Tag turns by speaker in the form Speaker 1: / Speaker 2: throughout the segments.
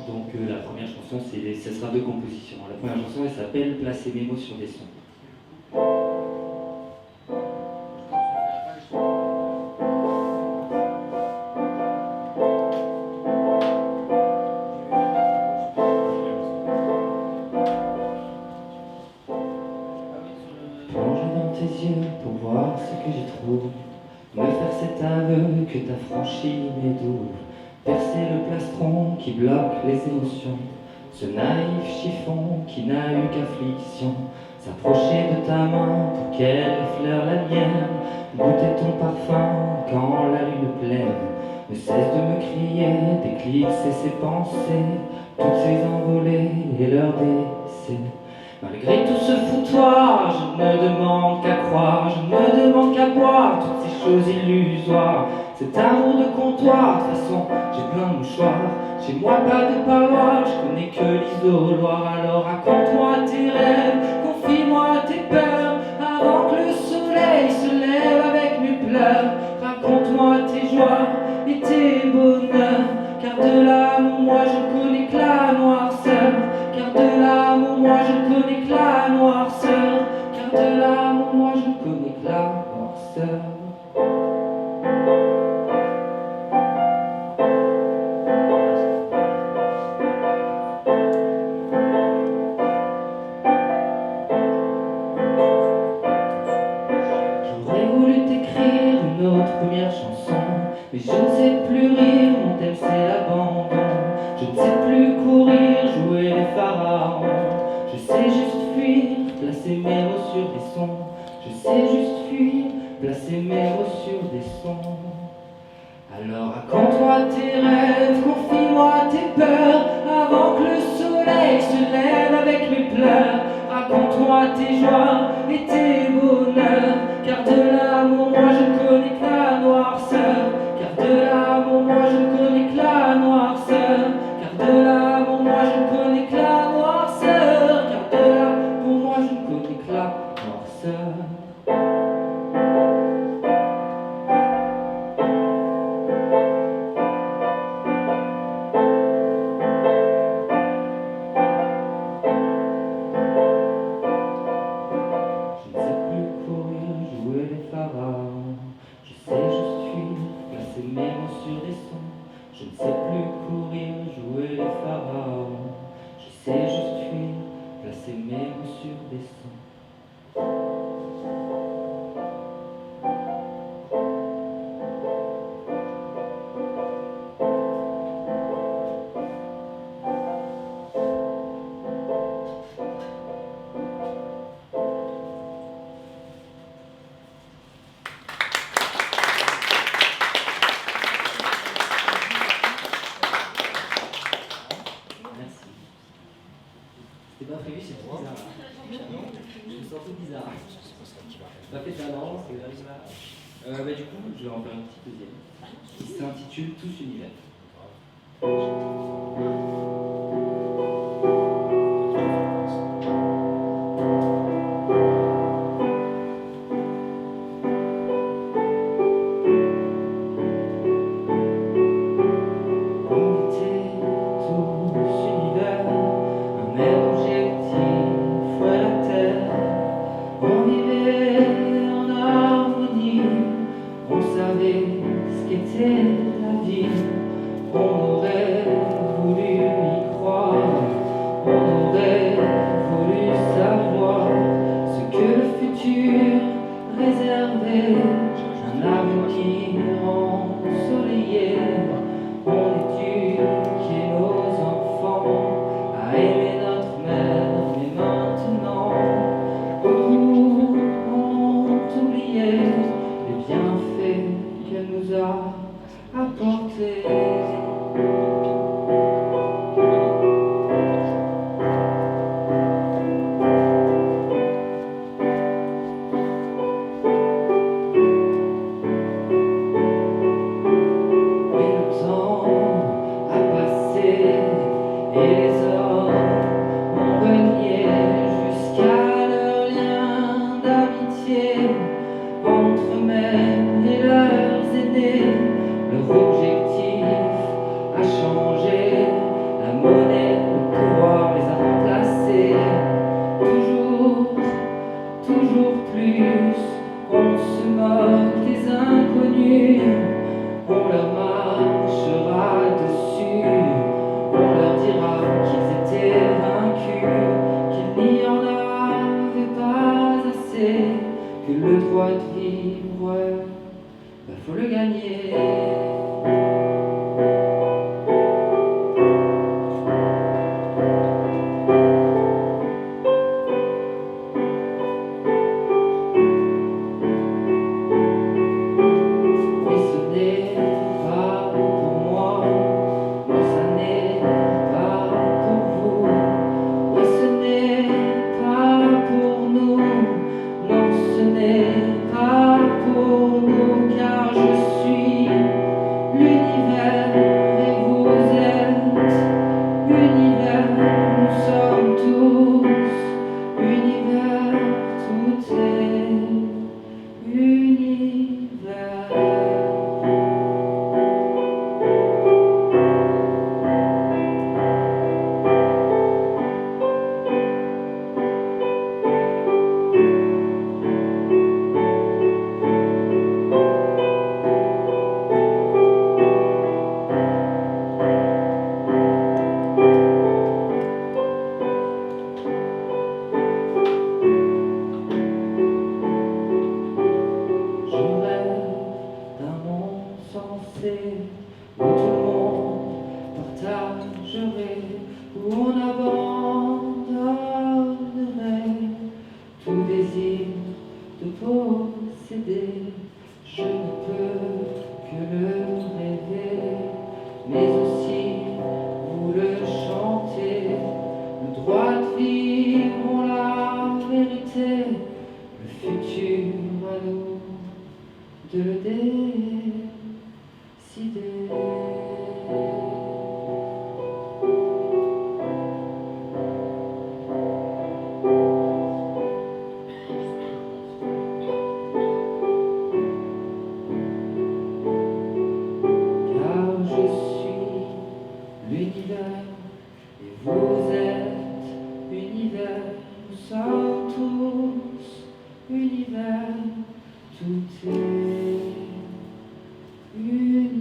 Speaker 1: Donc la première chanson, ce sera deux compositions. La première chanson, elle s'appelle Placer mes mots sur des sons. Plonge dans tes yeux pour voir ce que j'y trouve. Me faire cet aveu que t'as franchi mes douves. Percer le plastron qui bloque les émotions. Ce naïf chiffon qui n'a eu qu'affliction. S'approcher de ta main pour qu'elle effleure la mienne. Goûter ton parfum quand la lune pleine ne cesse de me crier, d'éclipser ses pensées, toutes ces envolées et leurs décès. Malgré tout ce foutoir, je ne demande qu'à croire, je ne demande qu'à boire toutes ces choses illusoires. Cet amour de comptoir, de toute façon, j'ai plein de mouchoirs. Chez moi, pas de parloir, je connais que l'isoloir. Alors raconte-moi tes rêves, confie-moi tes peurs, avant que le soleil se lève avec mes pleurs. Raconte-moi tes joies et tes bonheurs, car de l'amour, moi, je connais que la noirceur. Car de l'amour, moi, je connais que la noirceur. Car de l'amour, moi, je connais que la noirceur. J'aurais voulu t'écrire une autre première chanson, mais je ne sais plus rire, mon thème c'est l'abandon. Je ne sais plus courir, jouer les pharaons. Je sais juste fuir, placer mes mots sur des sons. Je sais juste fuir, placer mes mots sur des sons. Alors raconte-moi tes rêves, confie-moi tes peurs, avant que le soleil se lève avec mes pleurs. Raconte-moi tes joies et tes bonheurs, car de l'amour, moi je connais que la noirceur. Car de l'amour, moi je connais que la noirceur. Car de l'amour, moi je connais que la noirceur. Car de l'amour, moi je connais que la noirceur. Je ne sais plus courir, jouer les pharaons. Je sais juste fuir, placer mes mots sur des sons. Je ne sais plus courir, jouer les pharaons. Je sais juste fuir, placer mes mots sur des sons. Merci. C'était pas prévu, c'est trop bizarre. Je me sens tout bizarre. Pas fait talent, c'est grave bizarre. Du coup, je vais en faire une petite deuxième qui s'intitule Tous Univers. On était tous univers, un même objectif, ouais la terre. On vivait en harmonie, on savait ce qu'était la vie. On aurait voulu que le droit de vivre, bah, faut le gagner. Où tout le monde partagerait, où on abandonnerait tout désir de posséder. Je ne peux que le rêver, mais aussi vous le chantez. Le droit de vivre, la vérité, le futur à nous de le décider. Car je suis l'univers et vous êtes univers. Nous sommes tous univers, tout est univers.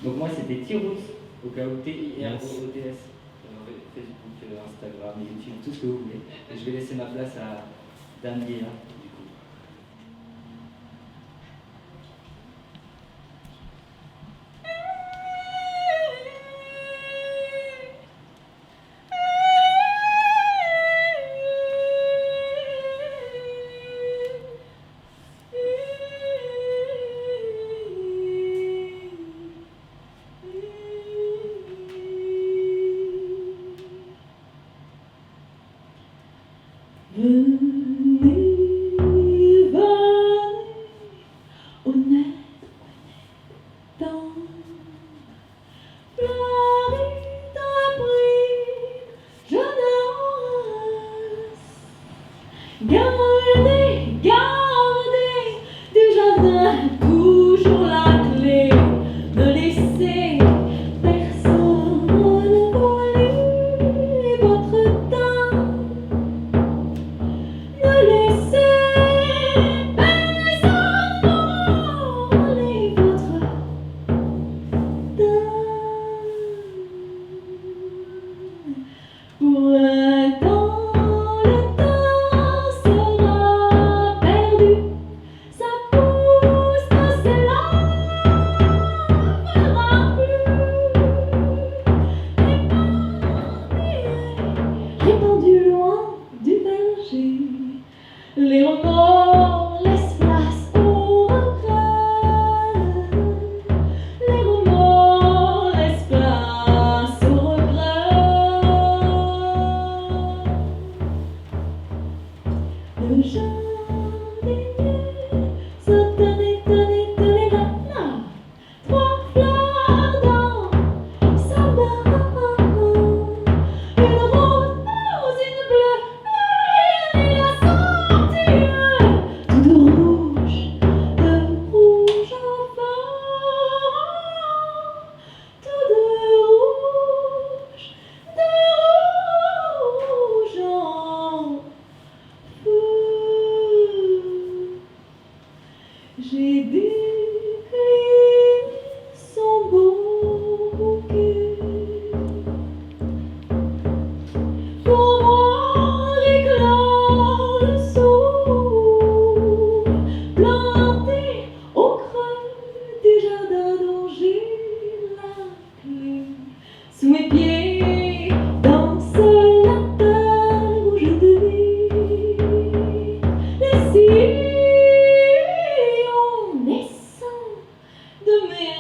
Speaker 1: Donc moi c'était Tyrous, au cas où T-I-R-O-O-T-S, Facebook, Instagram, YouTube, tout ce que vous voulez. Et je vais laisser ma place à Dan Guéa, du coup.
Speaker 2: Venez Sous mes pieds danse la terre où je devais les sillons naissants de mes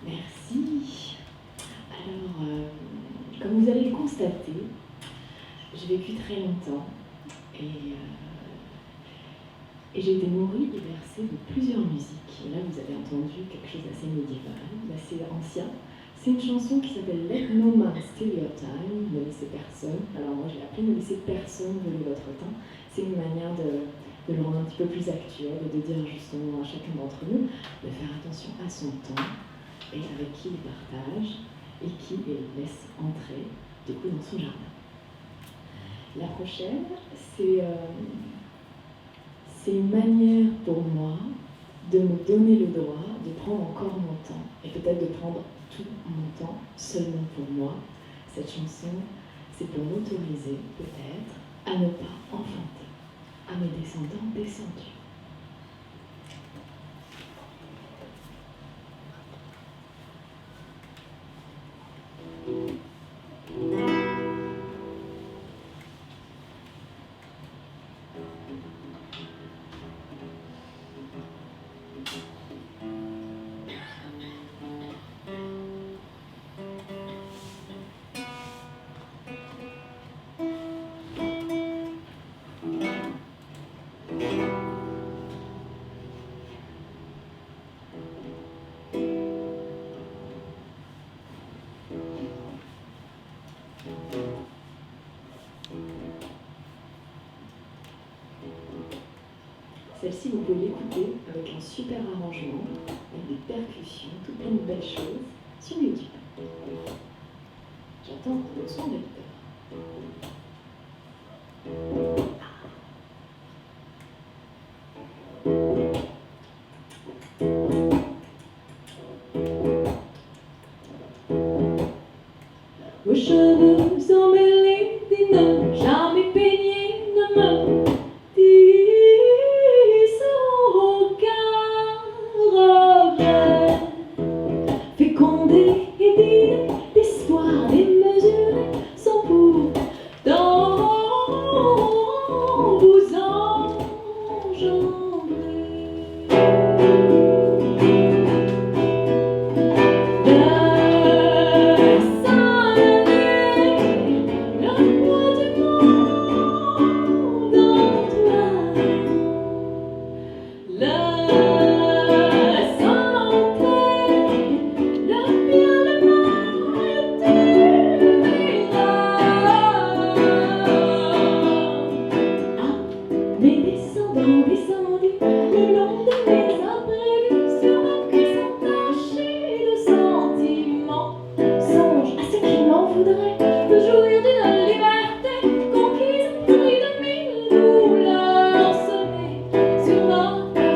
Speaker 2: Merci. Alors, comme vous allez le constater, j'ai vécu très longtemps et j'ai été nourrie et bercée de plusieurs musiques. Et là, vous avez entendu quelque chose d'assez médiéval, d'assez ancien. C'est une chanson qui s'appelle Let No Man Steal Your Time, ne laissez personne. Alors moi, j'ai appelé Ne laissez personne voler votre temps. C'est une manière de le rendre un petit peu plus actuel et de dire justement à chacun d'entre nous de faire attention à son temps et avec qui il partage et qui il laisse entrer du coup dans son jardin. La prochaine, c'est une manière pour moi de me donner le droit de prendre encore mon temps et peut-être de prendre tout mon temps seulement pour moi. Cette chanson, c'est pour m'autoriser peut-être à ne pas enfanter, à mes descendants descendus. Celle-ci, vous pouvez l'écouter avec un super arrangement, avec des percussions, tout plein de belles choses, sur YouTube. J'attends le son de l'éditeur. Vos cheveux emmêlés, ne jamais peignés, ne me fécondé et d'idées, d'espoir démesuré, sans pourtant vous engendrer. Le soleil, le roi du monde en toi. Mes descendants descendus le long de mes imprévus sur ma cuisse entachée de sentiments. Songe à ce qui m'en voudrait de jouir d'une liberté conquise, fruit de mille douleurs semées sur notre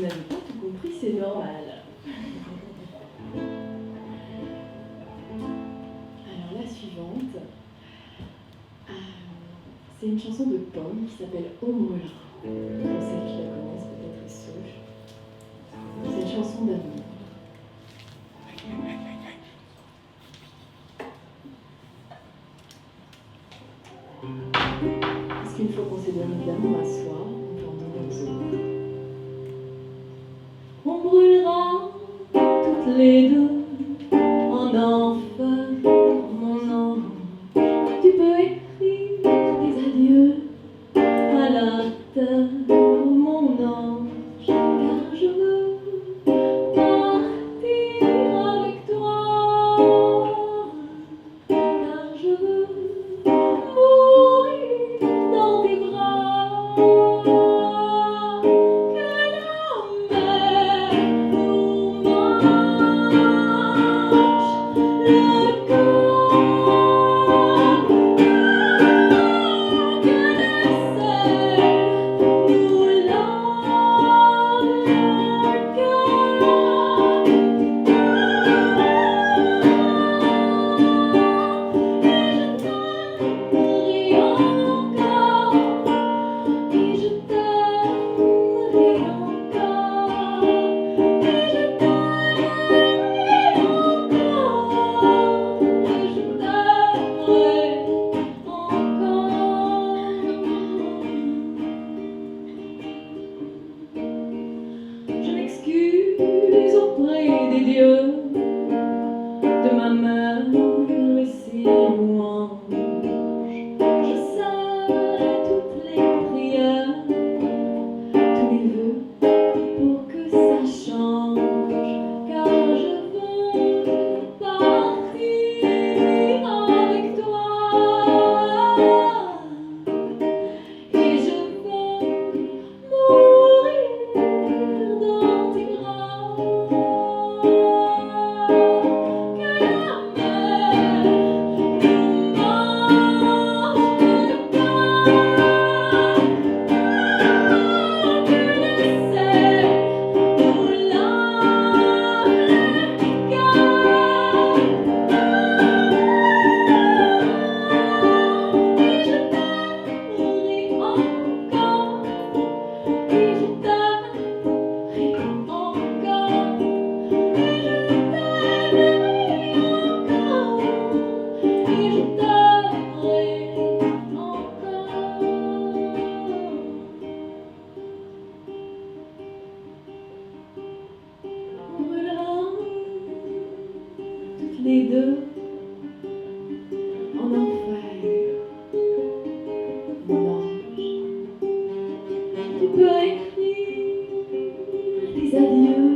Speaker 2: vous n'avez pas tout compris, c'est normal. Alors la suivante, c'est une chanson de Pomme qui s'appelle Ombre-là. Pour celles qui la connaissent, peut-être ils sauvent. C'est une chanson d'amour. Parce qu'une fois qu'on s'est donné de l'amour à soi, on peut en donner aux autres. On brûlera toutes les deux en enfer, mon ange. Tu peux écrire des adieux à la terre, mon ange, car je veux partir avec toi, car je veux mourir dans tes bras, que la mer nous mange le corps, que le sel nous lave le cœur. Et je t'aimerai encore, et je t'aimerai encore, et je t'aimerai encore. Je m'excuse auprès des dieux de ma mère et ses louanges. Je salue toutes les prières, tous les vœux pour que ça change, car je veux partir avec toi, et je veux mourir dans tes bras, que la mer nous mange le corps, que le sel nous lave le cœur. Et je t'aimerai encore, et je t'aimerai encore, et je t'aimerai encore, et je t'aimerai encore. On brûlera toutes les deux en enfer, mon ange. Tu peux écrire des adieux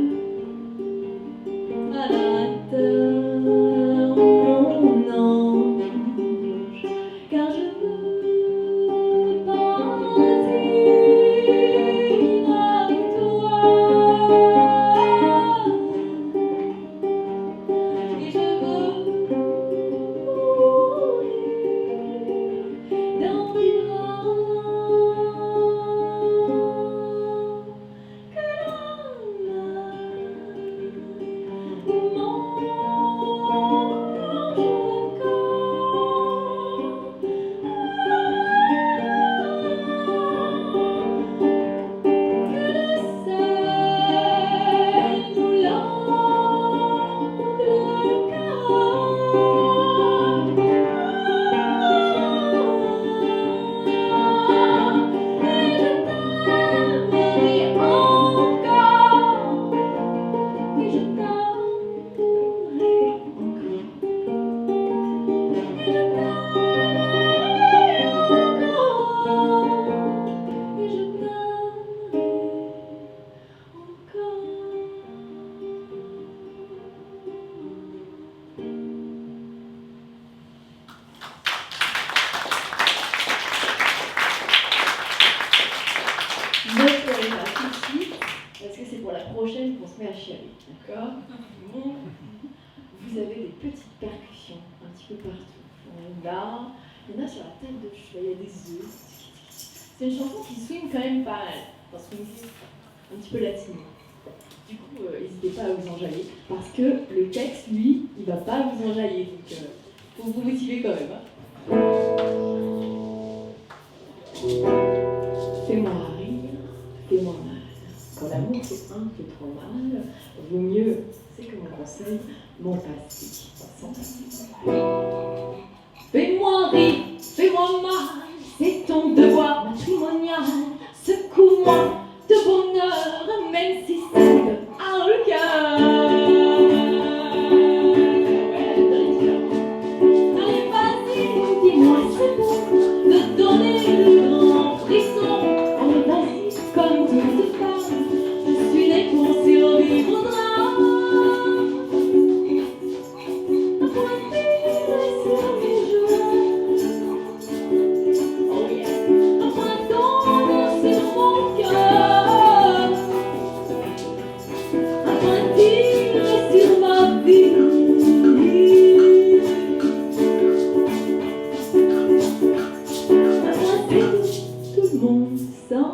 Speaker 2: à la terre, mon ange, car je veux partir avec toi, et je veux mourir dans tes bras, que la mer nous mange le corps, que le sel nous lave le cœur. Et je t'aimerai encore, et je t'aimerai encore, et je t'aimerai encore, et je t'aimerai encore. Ne pleurez pas tout de suite, parce que c'est pour la prochaine qu'on se met à chialer, d'accord? Bon. Vous avez des petites percussions un petit peu partout. Là, il y en a sur la tête de cheval, il y a des œufs. C'est une chanson qui swing quand même pas mal. Dans ce musique. un petit peu latino. Du coup, n'hésitez pas à vous enjailler, parce que le texte, lui, il va pas vous enjailler, donc faut vous motiver quand même. Hein. Fais-moi rire, fais-moi mal. Quand l'amour fait un peu trop mal, vaut mieux, c'est comme un conseil, m'en passer, sans passer. Fais-moi rire, fais-moi mal, c'est ton devoir matrimonial. Secoue-moi de bonheur, même si c'est le cœur. Allez, vas-y, dis-moi c'est bon de donner le grand frisson. Allez, vas-y, comme toute femme, je suis née pour survivre au drame. Pointer sur mes joues, oh yeah, un pointon sur mon cœur, un pointir sur ma vie, un pointir tout mon sang.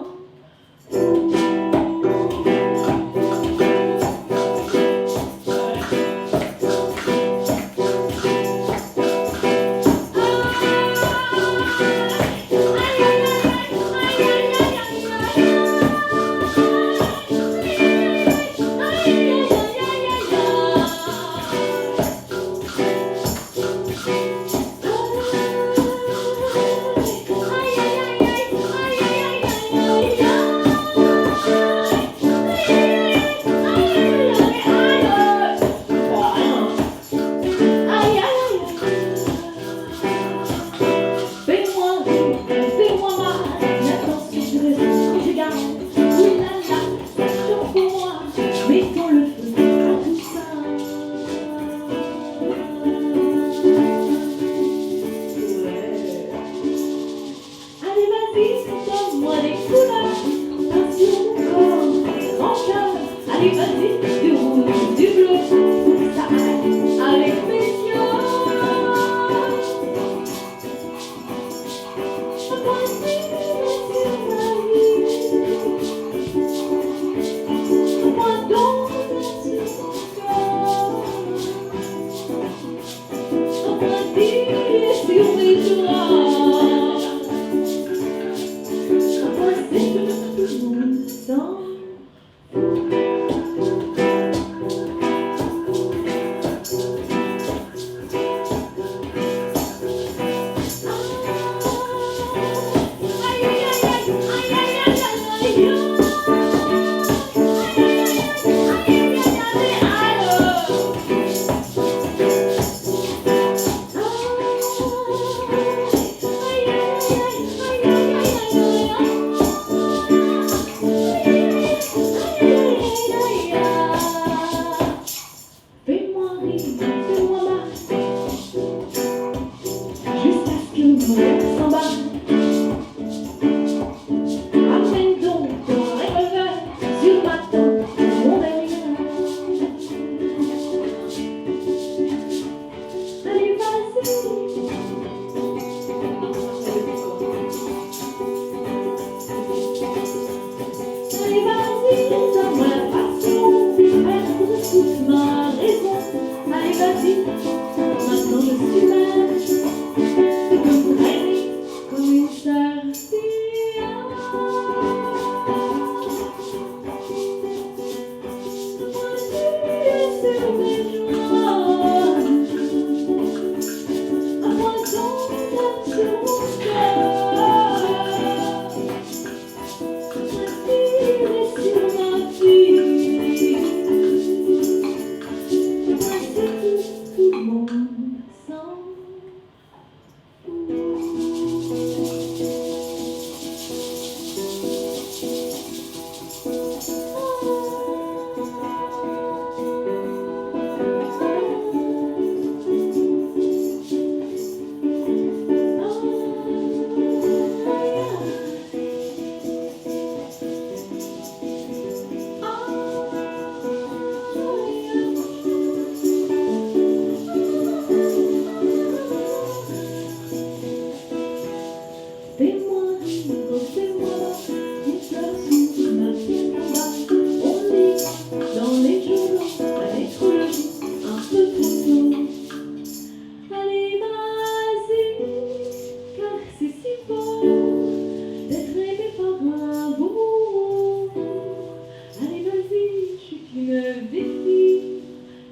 Speaker 2: une belle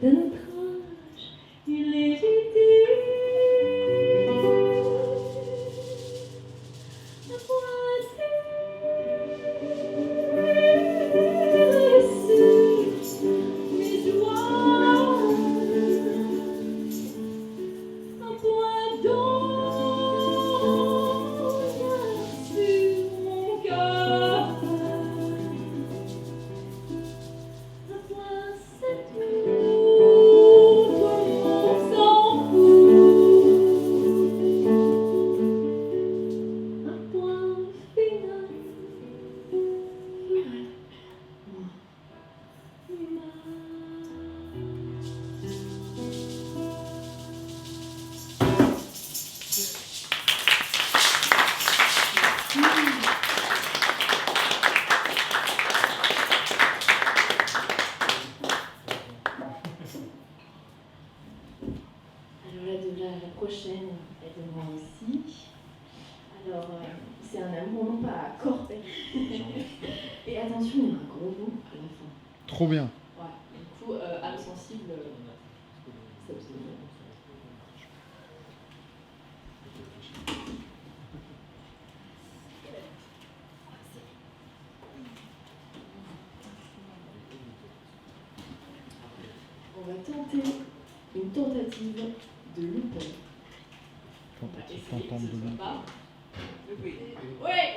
Speaker 2: d'un autre âge, illégitime. La prochaine est de moi aussi. Alors, c'est un amour non pas corporel. Et attention, il y a un gros mot à la fin.
Speaker 3: Trop bien.
Speaker 2: Ouais, du coup, âme sensible, c'est absolument. On va tenter une tentative de loupon.
Speaker 3: Tentative tentante de loupon.
Speaker 2: Ouais.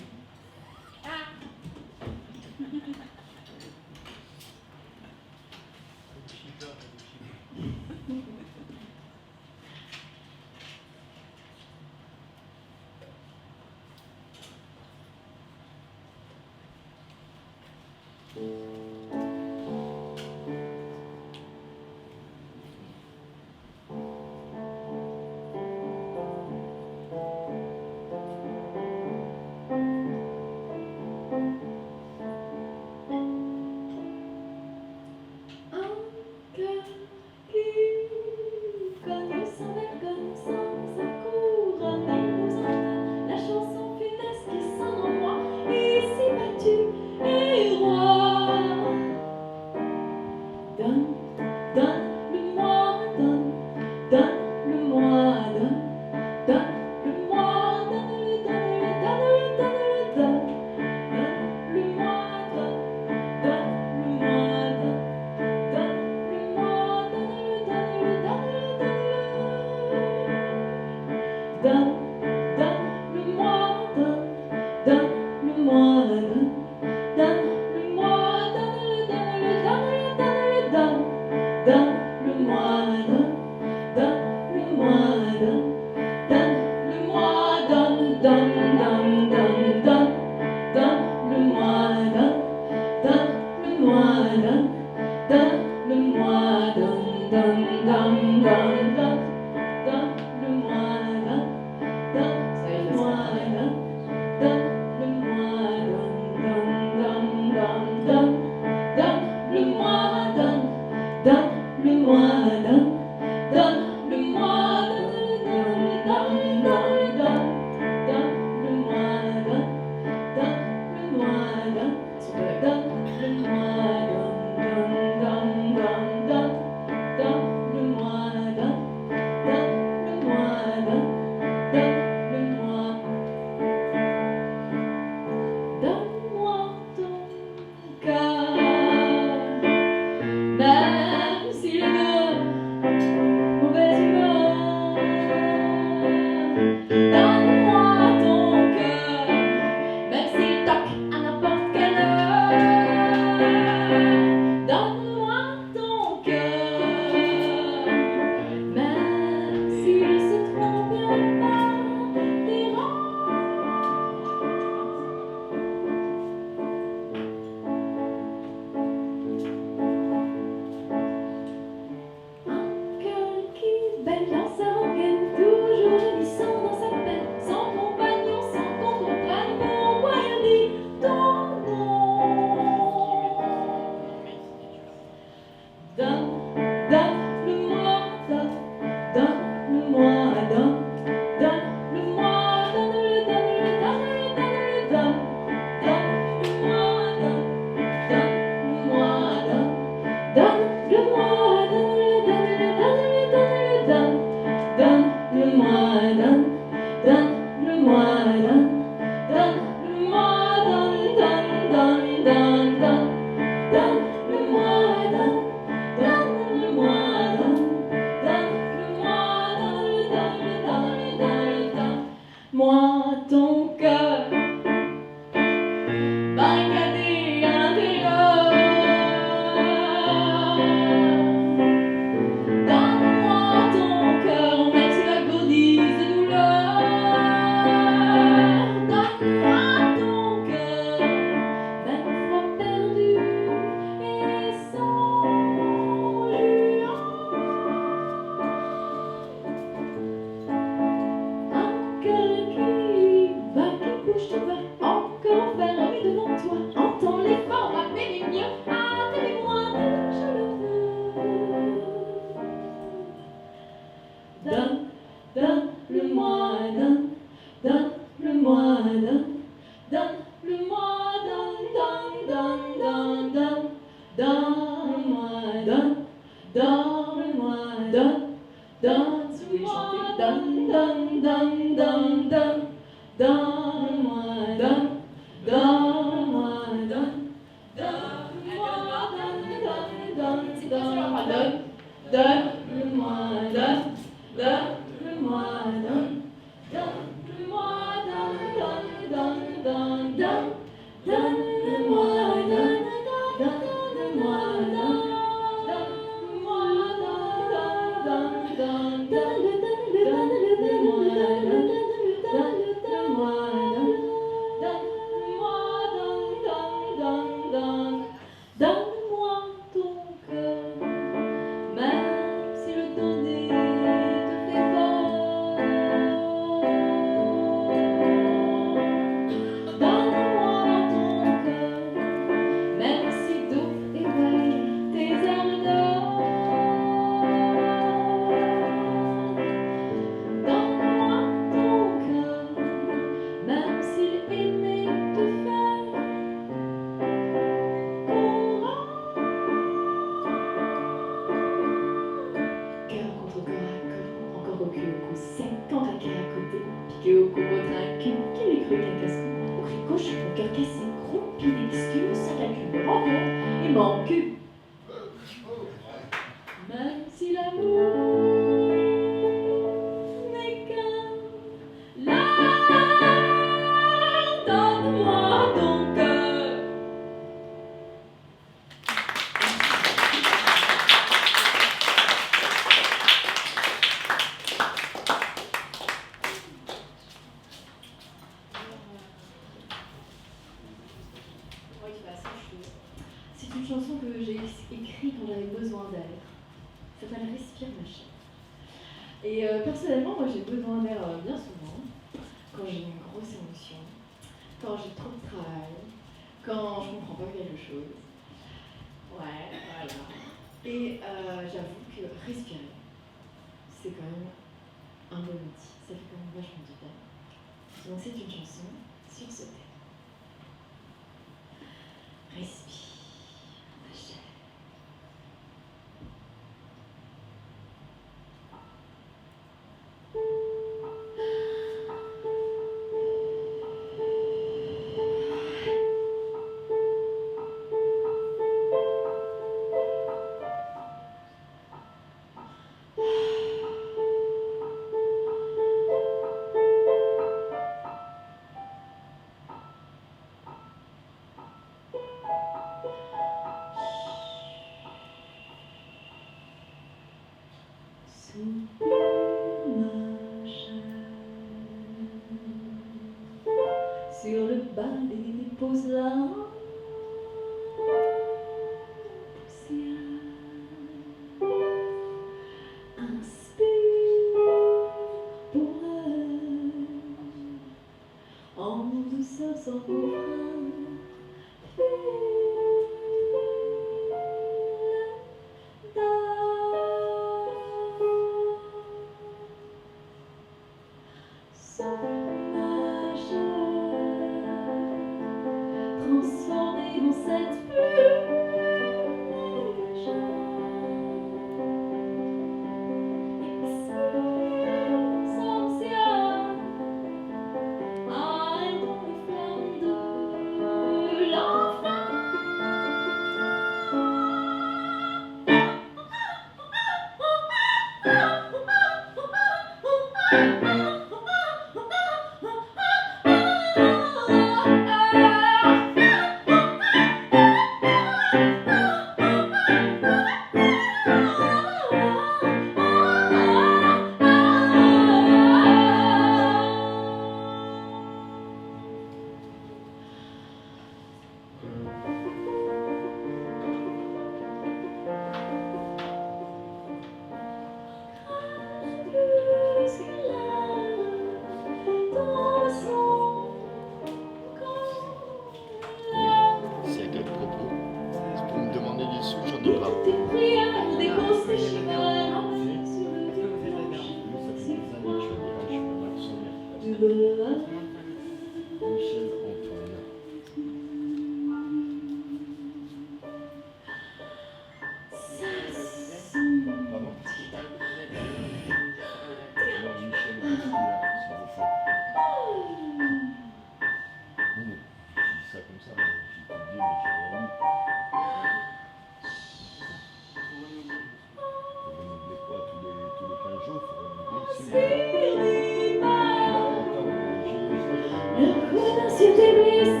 Speaker 2: Le coup d'un sur tes blessures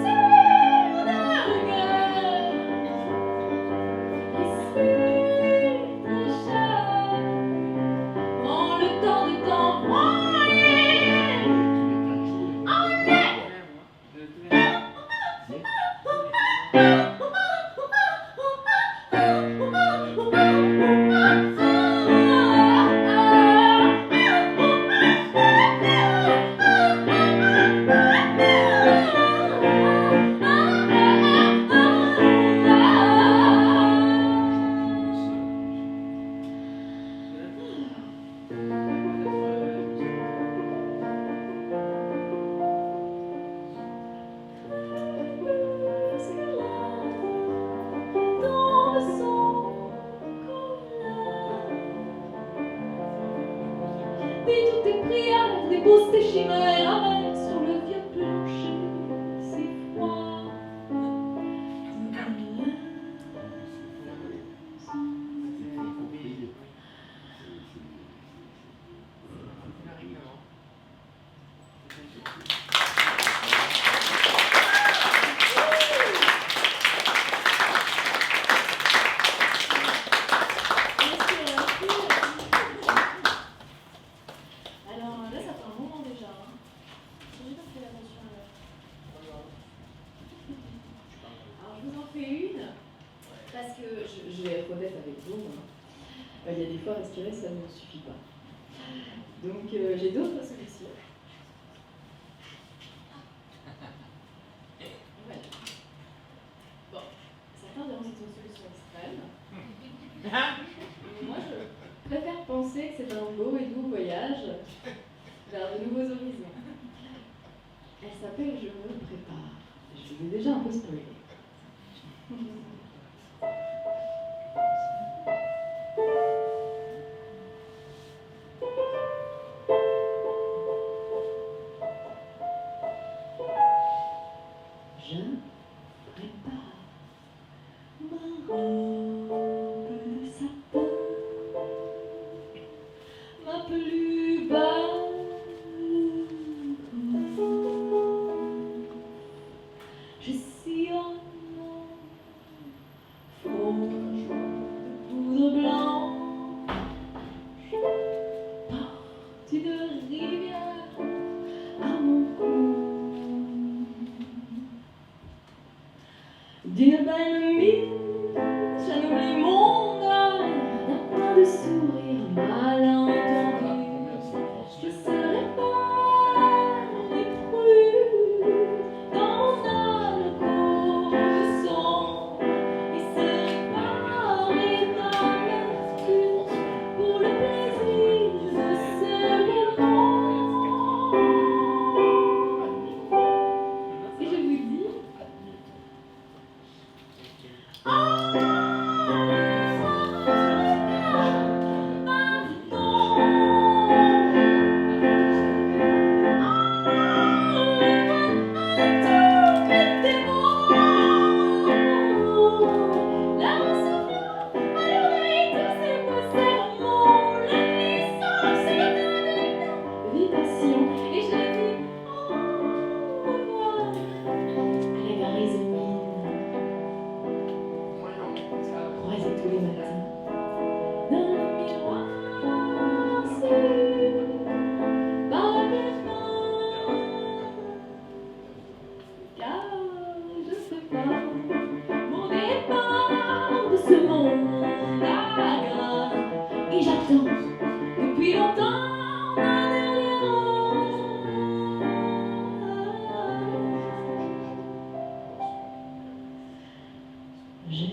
Speaker 2: de guerre. Ici, ta chair, prends le temps de t'envoyer en l'air. Dis toutes tes prières, dépose tes chimères amères sur le vieux plancher, c'est froid. Alors là, ça fait un moment déjà. J'ai pas fait attention à l'heure. Alors je vous en fais une, parce que je vais être honnête avec vous. Il y a des fois, respirer, ça ne suffit pas. Donc j'ai d'autres solutions. Voilà. Bon, certains diront que c'est une solution extrême. Mais moi, je préfère penser que c'est un beau et doux voyage vers de nouveaux horizons. Elle s'appelle Je me prépare. Je vous ai déjà un peu spoilé. Je prépare ma robe de satin, ma plus belle coiffe. Je sillonne fond de poudre blanche, partie de rivière à mon cou. D'une belle mine, j'anoublie mon âme, d'un coin de sourire mal entendu. Je serai pas éprouve dans mon alcool de sang, et séparé d'amertume pour le plaisir de ce moment. Et je vous dis, et je dis au revoir à la grise mine, croisée tous les matins dans le miroir sur par le vent, car je prépare mon départ de ce monde d'agrin, et j'attends depuis longtemps ma dernière heure. J'ai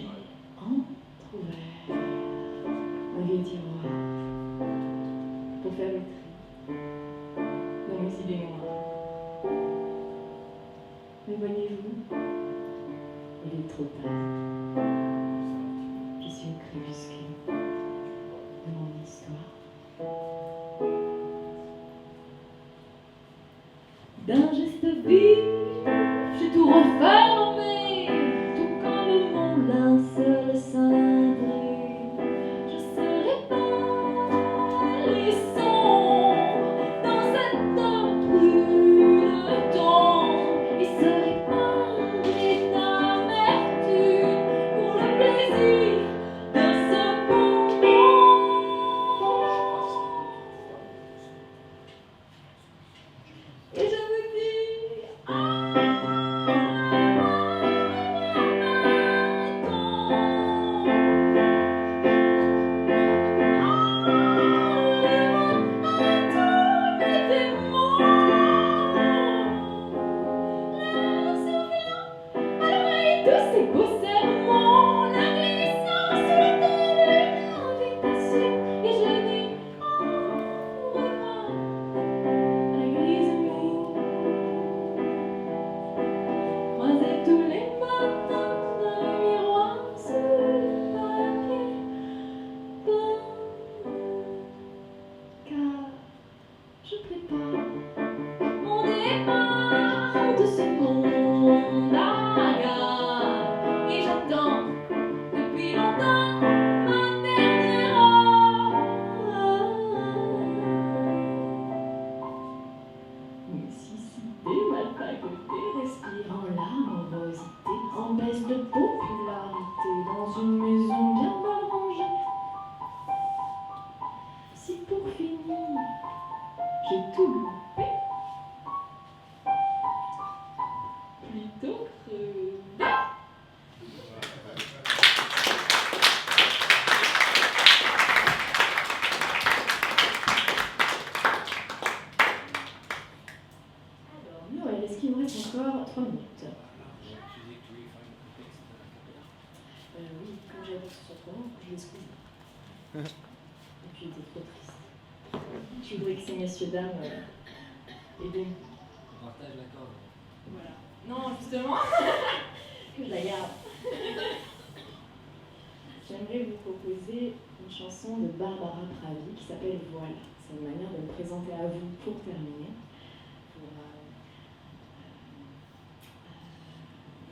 Speaker 2: entrouvert un vieux tiroir pour faire le tri dans mes idées noires. Mais voyez-vous, il est trop tard. Je suis au crépuscule de mon histoire. D'un geste vif, j'ai tout refermé, tout comme mon linceul cintré. Je serai pas les sons dans cette rue de temps. à côté, respire en larmes, en morosité, en baisse de popularité, dans une maison bien mal rangée. Si pour finir, j'ai tout loupé, plutôt crever. Alors, Noël, est-ce qu'il me reste encore 3 minutes? Oui, comme j'avais tout sur toi, je l'ai squeezé. Et puis il était trop triste. Je voudrais que ces messieurs dames aident.
Speaker 1: Partage la corde.
Speaker 2: Voilà. Non, justement, que je la garde. J'aimerais vous proposer une chanson de Barbara Pravi qui s'appelle Voilà. C'est une manière de me présenter à vous pour terminer, pour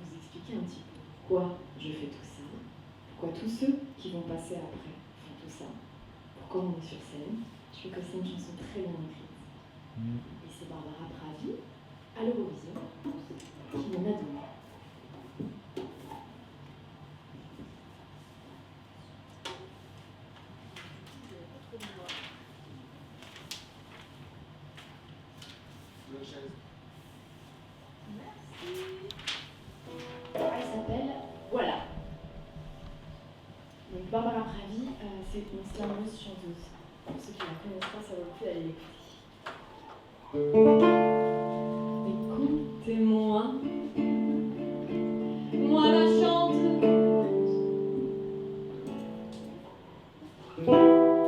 Speaker 2: vous expliquer un petit peu pourquoi je fais tout ça, pourquoi tous ceux qui vont passer après font tout ça, pourquoi on est sur scène. Je trouve que c'est une chanson très bien écrite. Et c'est Barbara Pravi, à l'Eurovision, qui m'en a donné. Merci. Elle s'appelle Voilà. Donc Barbara Pravi, c'est une slameuse chanteuse. Pour ceux qui la connaissent pas, ça vaut le coup d'aller l'écouter. Écoutez-moi, moi la chanteuse.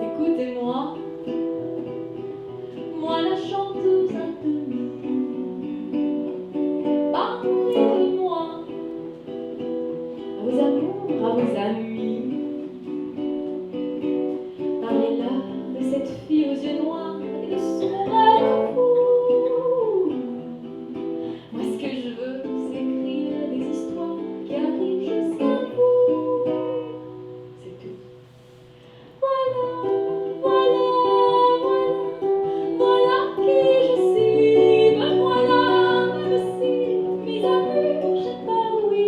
Speaker 2: Écoutez-moi, moi la chanteuse à demi. Parlez de moi, à vos amours, à vos amis. Parlez-leur de cette fille aux yeux noirs et de son rêve fou. Moi ce que je veux, c'est écrire des histoires qui arrivent jusqu'à vous. C'est tout. Voilà, voilà, voilà, voilà qui je suis. Me voilà, même si mes amours, j'ai peur, oui.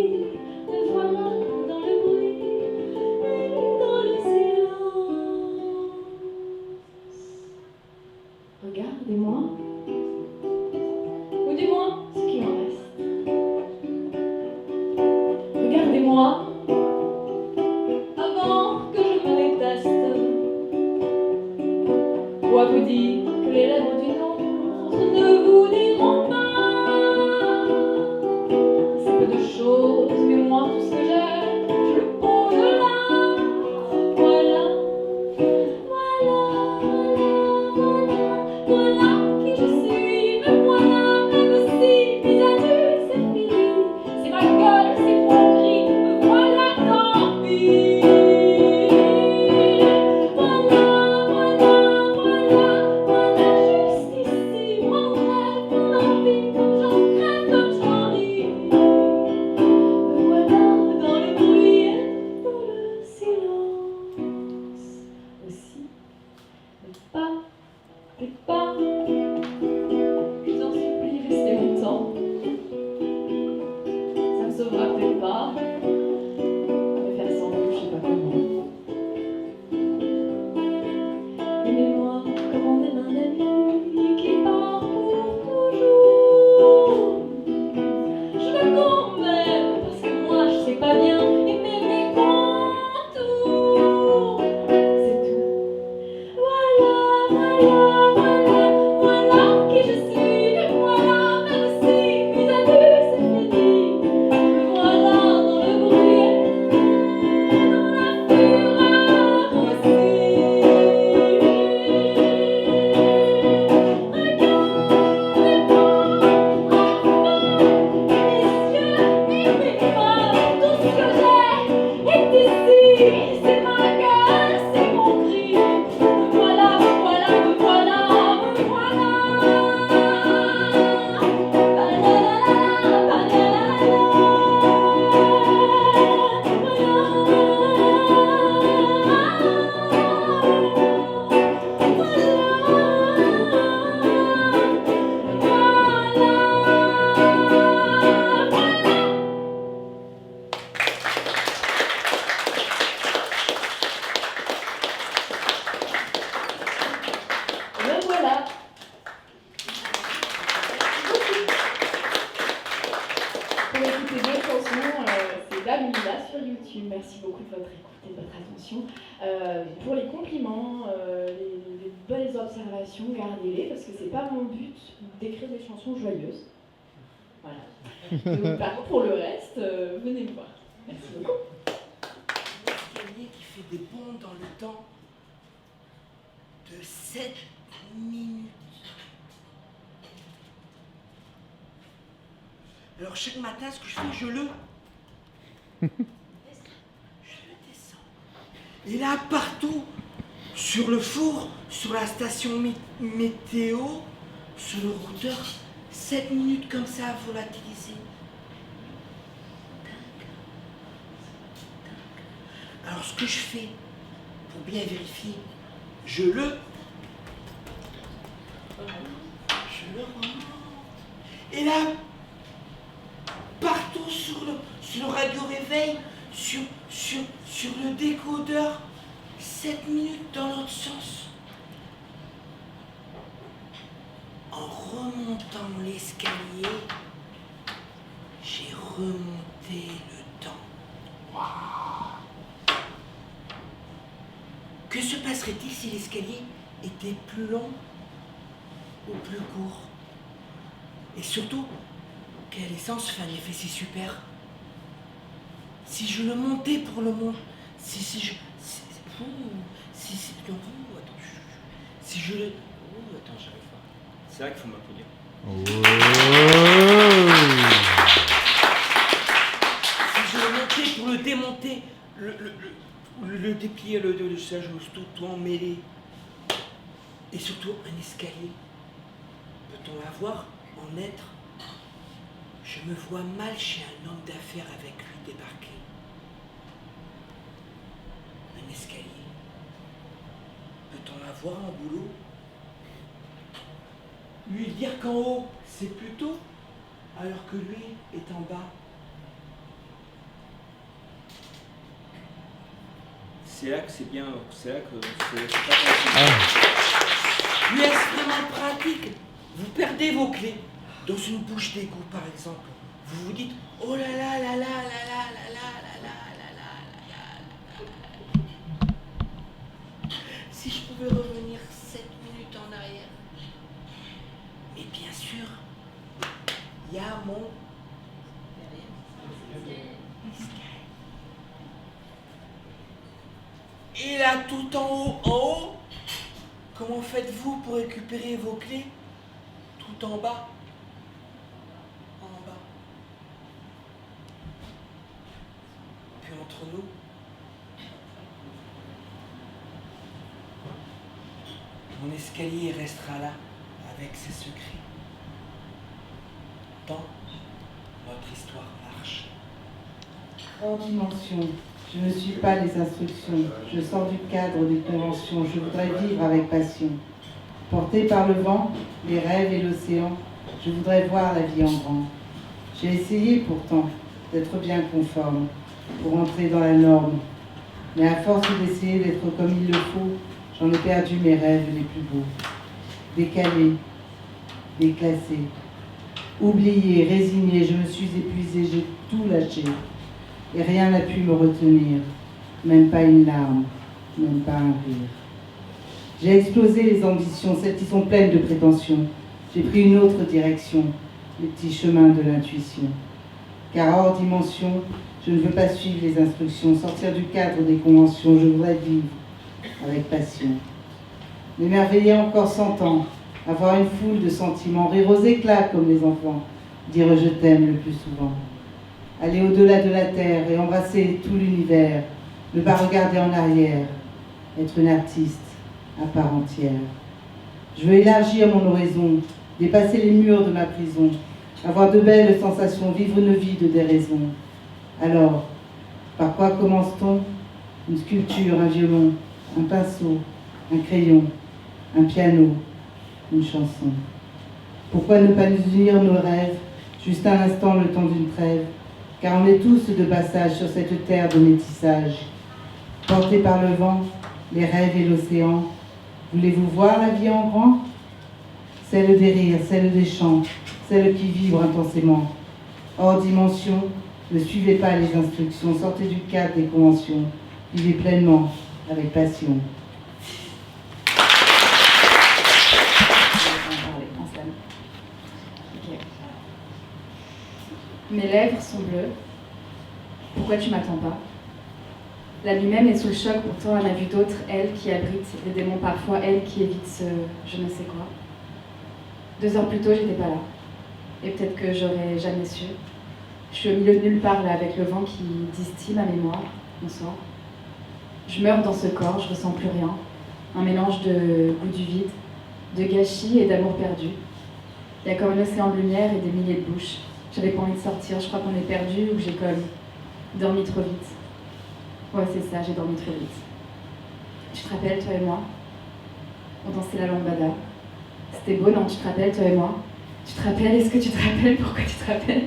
Speaker 2: Me voilà dans le bruit et dans le silence. Regardez-moi, ou du moins ce qui en reste. Regardez-moi, avant que je me déteste. Quoi vous dire que les lèvres d'une autre ne vous diront pas. C'est peu de choses, mais moi tout ce que j'aime, je le au-delà. Voilà, voilà, voilà, voilà qui je suis. Me voilà, même si mes adieux c'est fini. C'est ma gueule, c'est mon cri. Me voilà. reçu. Merci beaucoup de votre écoute et de votre attention. Pour les compliments, les belles observations, gardez-les, parce que c'est pas mon but d'écrire des chansons joyeuses. Voilà. Donc, par contre, pour le reste, venez me voir. Merci beaucoup.
Speaker 4: L'escalier qui fait des bonds dans le temps de 7 minutes. Alors chaque matin, ce que je fais, je le descends. Et là, partout, sur le four, sur la station météo, sur le routeur, 7 minutes comme ça à volatiliser. Alors ce que je fais, pour bien vérifier, je le remonte. Et là, partout sur le radio réveil, sur le décodeur, 7 minutes dans l'autre sens. En remontant l'escalier, j'ai remonté le temps. Waouh! Que se passerait-il si l'escalier était plus long ou plus court? Et surtout, quelle essence fait un effet si super? Si je le montais pour le monter, si je le... attends, j'arrive pas. C'est vrai qu'il faut m'applaudir. Si je le montais pour le démonter, le déplier, ça, je me suis tout emmêlé. Et surtout, un escalier. Peut-on l'avoir en être? Je me vois mal chez un homme d'affaires avec lui débarquer. Un escalier. Peut-on l'avoir en boulot? Lui dire qu'en haut, c'est plus tôt, alors que lui est en bas. C'est là que c'est bien, c'est là que c'est pas possible. Mais est-ce vraiment pratique? Vous perdez vos clés dans une bouche d'égout, par exemple. Vous vous dites, oh là là là là là là là là là là là là là. Si je pouvais revenir 7 minutes en arrière. Mais bien sûr, il y a mon escalier. Et là, tout en haut, comment faites-vous pour récupérer vos clés? Tout en bas. En bas. Puis entre nous, mon escalier restera là, avec ses secrets. Tant notre histoire marche.
Speaker 5: Hors dimension, je ne suis pas les instructions, je sors du cadre des conventions, je voudrais vivre avec passion. Porté par le vent, les rêves et l'océan, je voudrais voir la vie en grand. J'ai essayé pourtant d'être bien conforme, pour entrer dans la norme. Mais à force d'essayer d'être comme il le faut, j'en ai perdu mes rêves les plus beaux. Décalé, déclassé, oublié, résigné, je me suis épuisée, j'ai tout lâché. Et rien n'a pu me retenir, même pas une larme, même pas un rire. J'ai explosé les ambitions, celles qui sont pleines de prétentions. J'ai pris une autre direction, les petits chemins de l'intuition. Car hors dimension, je ne veux pas suivre les instructions, sortir du cadre des conventions, je voudrais vivre avec passion. M'émerveiller encore 100 ans, avoir une foule de sentiments, rire aux éclats comme les enfants, dire je t'aime le plus souvent. Aller au-delà de la terre et embrasser tout l'univers, ne pas regarder en arrière, être une artiste à part entière. Je veux élargir mon horizon, dépasser les murs de ma prison, avoir de belles sensations, vivre une vie de déraison. Alors, par quoi commence-t-on? Une sculpture, un violon, un pinceau, un crayon, un piano, une chanson. Pourquoi ne pas nous unir nos rêves, juste un instant le temps d'une trêve? Car on est tous de passage sur cette terre de métissage. Portés par le vent, les rêves et l'océan, voulez-vous voir la vie en grand? Celle des rires, celle des chants, celle qui vibre intensément. Hors dimension, Ne suivez pas les instructions, sortez du cadre des conventions, vivez pleinement, avec passion.
Speaker 6: Okay. Mes lèvres sont bleues. Pourquoi tu m'attends pas? La nuit même est sous le choc, pourtant elle a vu d'autres, elle qui abrite des démons parfois, elle qui évite ce je ne sais quoi. 2 heures plus tôt, j'étais pas là. Et peut-être que j'aurais jamais su. Je suis au milieu de nulle part là, avec le vent qui distille ma mémoire. Bonsoir. Je meurs dans ce corps, je ressens plus rien. Un mélange de goût du vide, de gâchis et d'amour perdu. Il y a comme un océan de lumière et des milliers de bouches. J'avais pas envie de sortir, je crois qu'on est perdu ou que j'ai comme dormi trop vite. Ouais, c'est ça, j'ai dormi trop vite. Tu te rappelles, toi et moi? On dansait la lambada. C'était beau, non? Tu te rappelles, toi et moi? Tu te rappelles? Est-ce que tu te rappelles? Pourquoi tu te rappelles?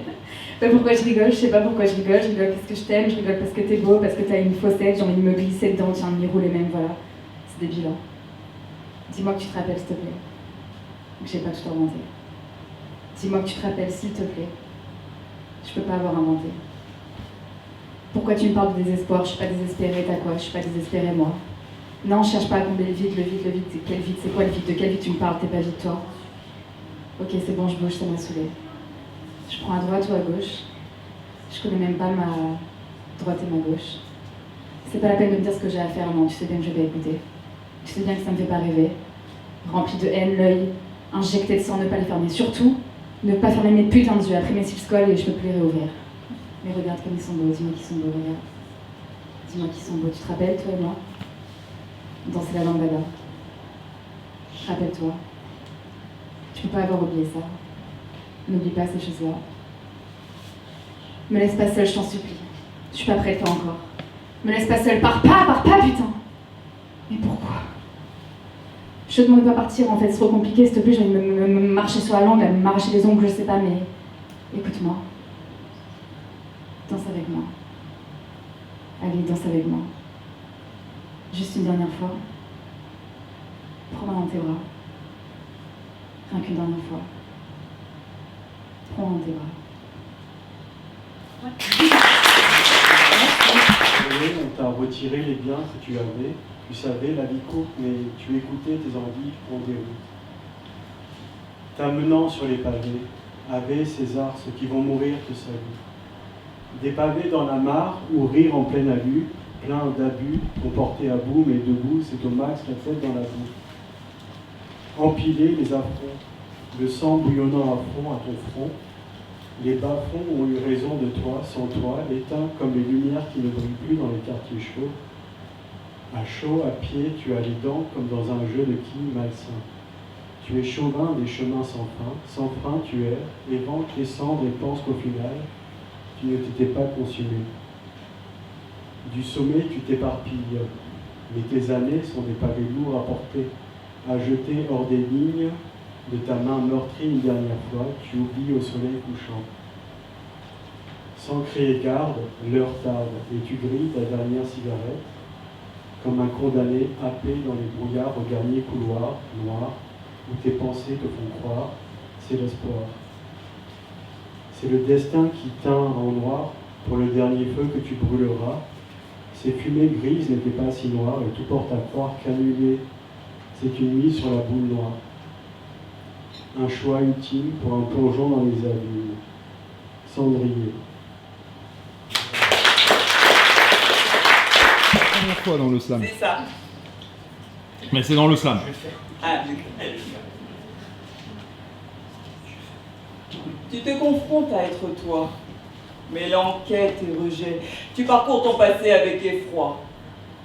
Speaker 6: Pourquoi je rigole? Je sais pas pourquoi je rigole parce que je t'aime, je rigole parce que t'es beau, parce que t'as une fossette, j'ai envie de me glisser dedans, tiens, de m'y rouler même, voilà. C'est débile, hein? Dis-moi que tu te rappelles, s'il te plaît. Que j'ai pas tout inventé. Dis-moi que tu te rappelles, s'il te plaît. Je peux pas avoir inventé. Pourquoi tu me parles de désespoir? Je suis pas désespérée, t'as quoi? Je suis pas désespérée, moi. Non, je cherche pas à combler le vide, le vide, le vide. Quel vide? C'est quoi le vide? De quel vide tu me parles? T'es pas vide, toi? Ok, c'est bon, je bouge, ça m'a saoulée. Je prends à droite ou à gauche. Je connais même pas ma droite et ma gauche. C'est pas la peine de me dire ce que j'ai à faire, non, tu sais bien que je vais écouter. Tu sais bien que ça me fait pas rêver. Rempli de haine, l'œil injecté de sang, ne pas les fermer. Surtout, ne pas fermer mes putains de yeux. Après mes cils se collent et je peux plus les réouvrir. Mais regarde comme ils sont beaux, dis-moi qu'ils sont beaux, regarde. Dis-moi qu'ils sont beaux. Tu te rappelles, toi et moi? Danser la lambada. Rappelle-toi. Tu peux pas avoir oublié ça. N'oublie pas ces choses-là. Me laisse pas seule, je t'en supplie. Je suis pas prête, pas encore. Me laisse pas seule, pars pas, putain! Mais pourquoi? Je te demande de pas partir, en fait, c'est trop compliqué, s'il te plaît, j'ai envie de me marcher sur la langue, à m'arracher les ongles, je sais pas, mais... Écoute-moi. Danse avec moi. Allez, danse avec moi. Juste une dernière fois. Prends-moi dans tes bras. Rien qu'une dernière fois. Prends-moi dans tes bras.
Speaker 7: On t'a retiré les biens que tu avais. Tu savais, la vie courte, mais tu écoutais tes envies en déroute. T'amenant sur les pavés, Ave César, ceux qui vont mourir te saluent. Des pavés dans la mare ou rire en pleine allure, plein d'abus, comportés à bout, mais debout, c'est au max la tête dans la boue. Empilés les affronts, le sang bouillonnant à fond à ton front, les bas-fonds ont eu raison de toi, sans toi, éteints comme les lumières qui ne brillent plus dans les quartiers chauds. À chaud, à pied, tu as les dents comme dans un jeu de quilles malsain. Tu es chauvin des chemins sans frein tu erres, évenques les cendres et penses qu'au final, tu ne t'étais pas consumé. Du sommet, tu t'éparpilles, mais tes années sont des pavés lourds à porter, à jeter hors des lignes de ta main meurtrie une dernière fois, tu oublies au soleil couchant. Sans crier garde, l'heure tarde, et tu grilles ta dernière cigarette, comme un condamné happé dans les brouillards au dernier couloir noir, où tes pensées te font croire, c'est l'espoir. C'est le destin qui teint en noir pour le dernier feu que tu brûleras. Ces fumées grises n'étaient pas si noires, et tout porte à croire qu'annuler, c'est une mise sur la boule noire. Un choix ultime pour un plongeon dans les abîmes. Cendrier.
Speaker 8: Première fois dans le slam.
Speaker 9: C'est ça.
Speaker 8: Mais c'est dans le slam.
Speaker 9: Ah, tu te confrontes à être toi, mêlant quête et rejet. Tu parcours ton passé avec effroi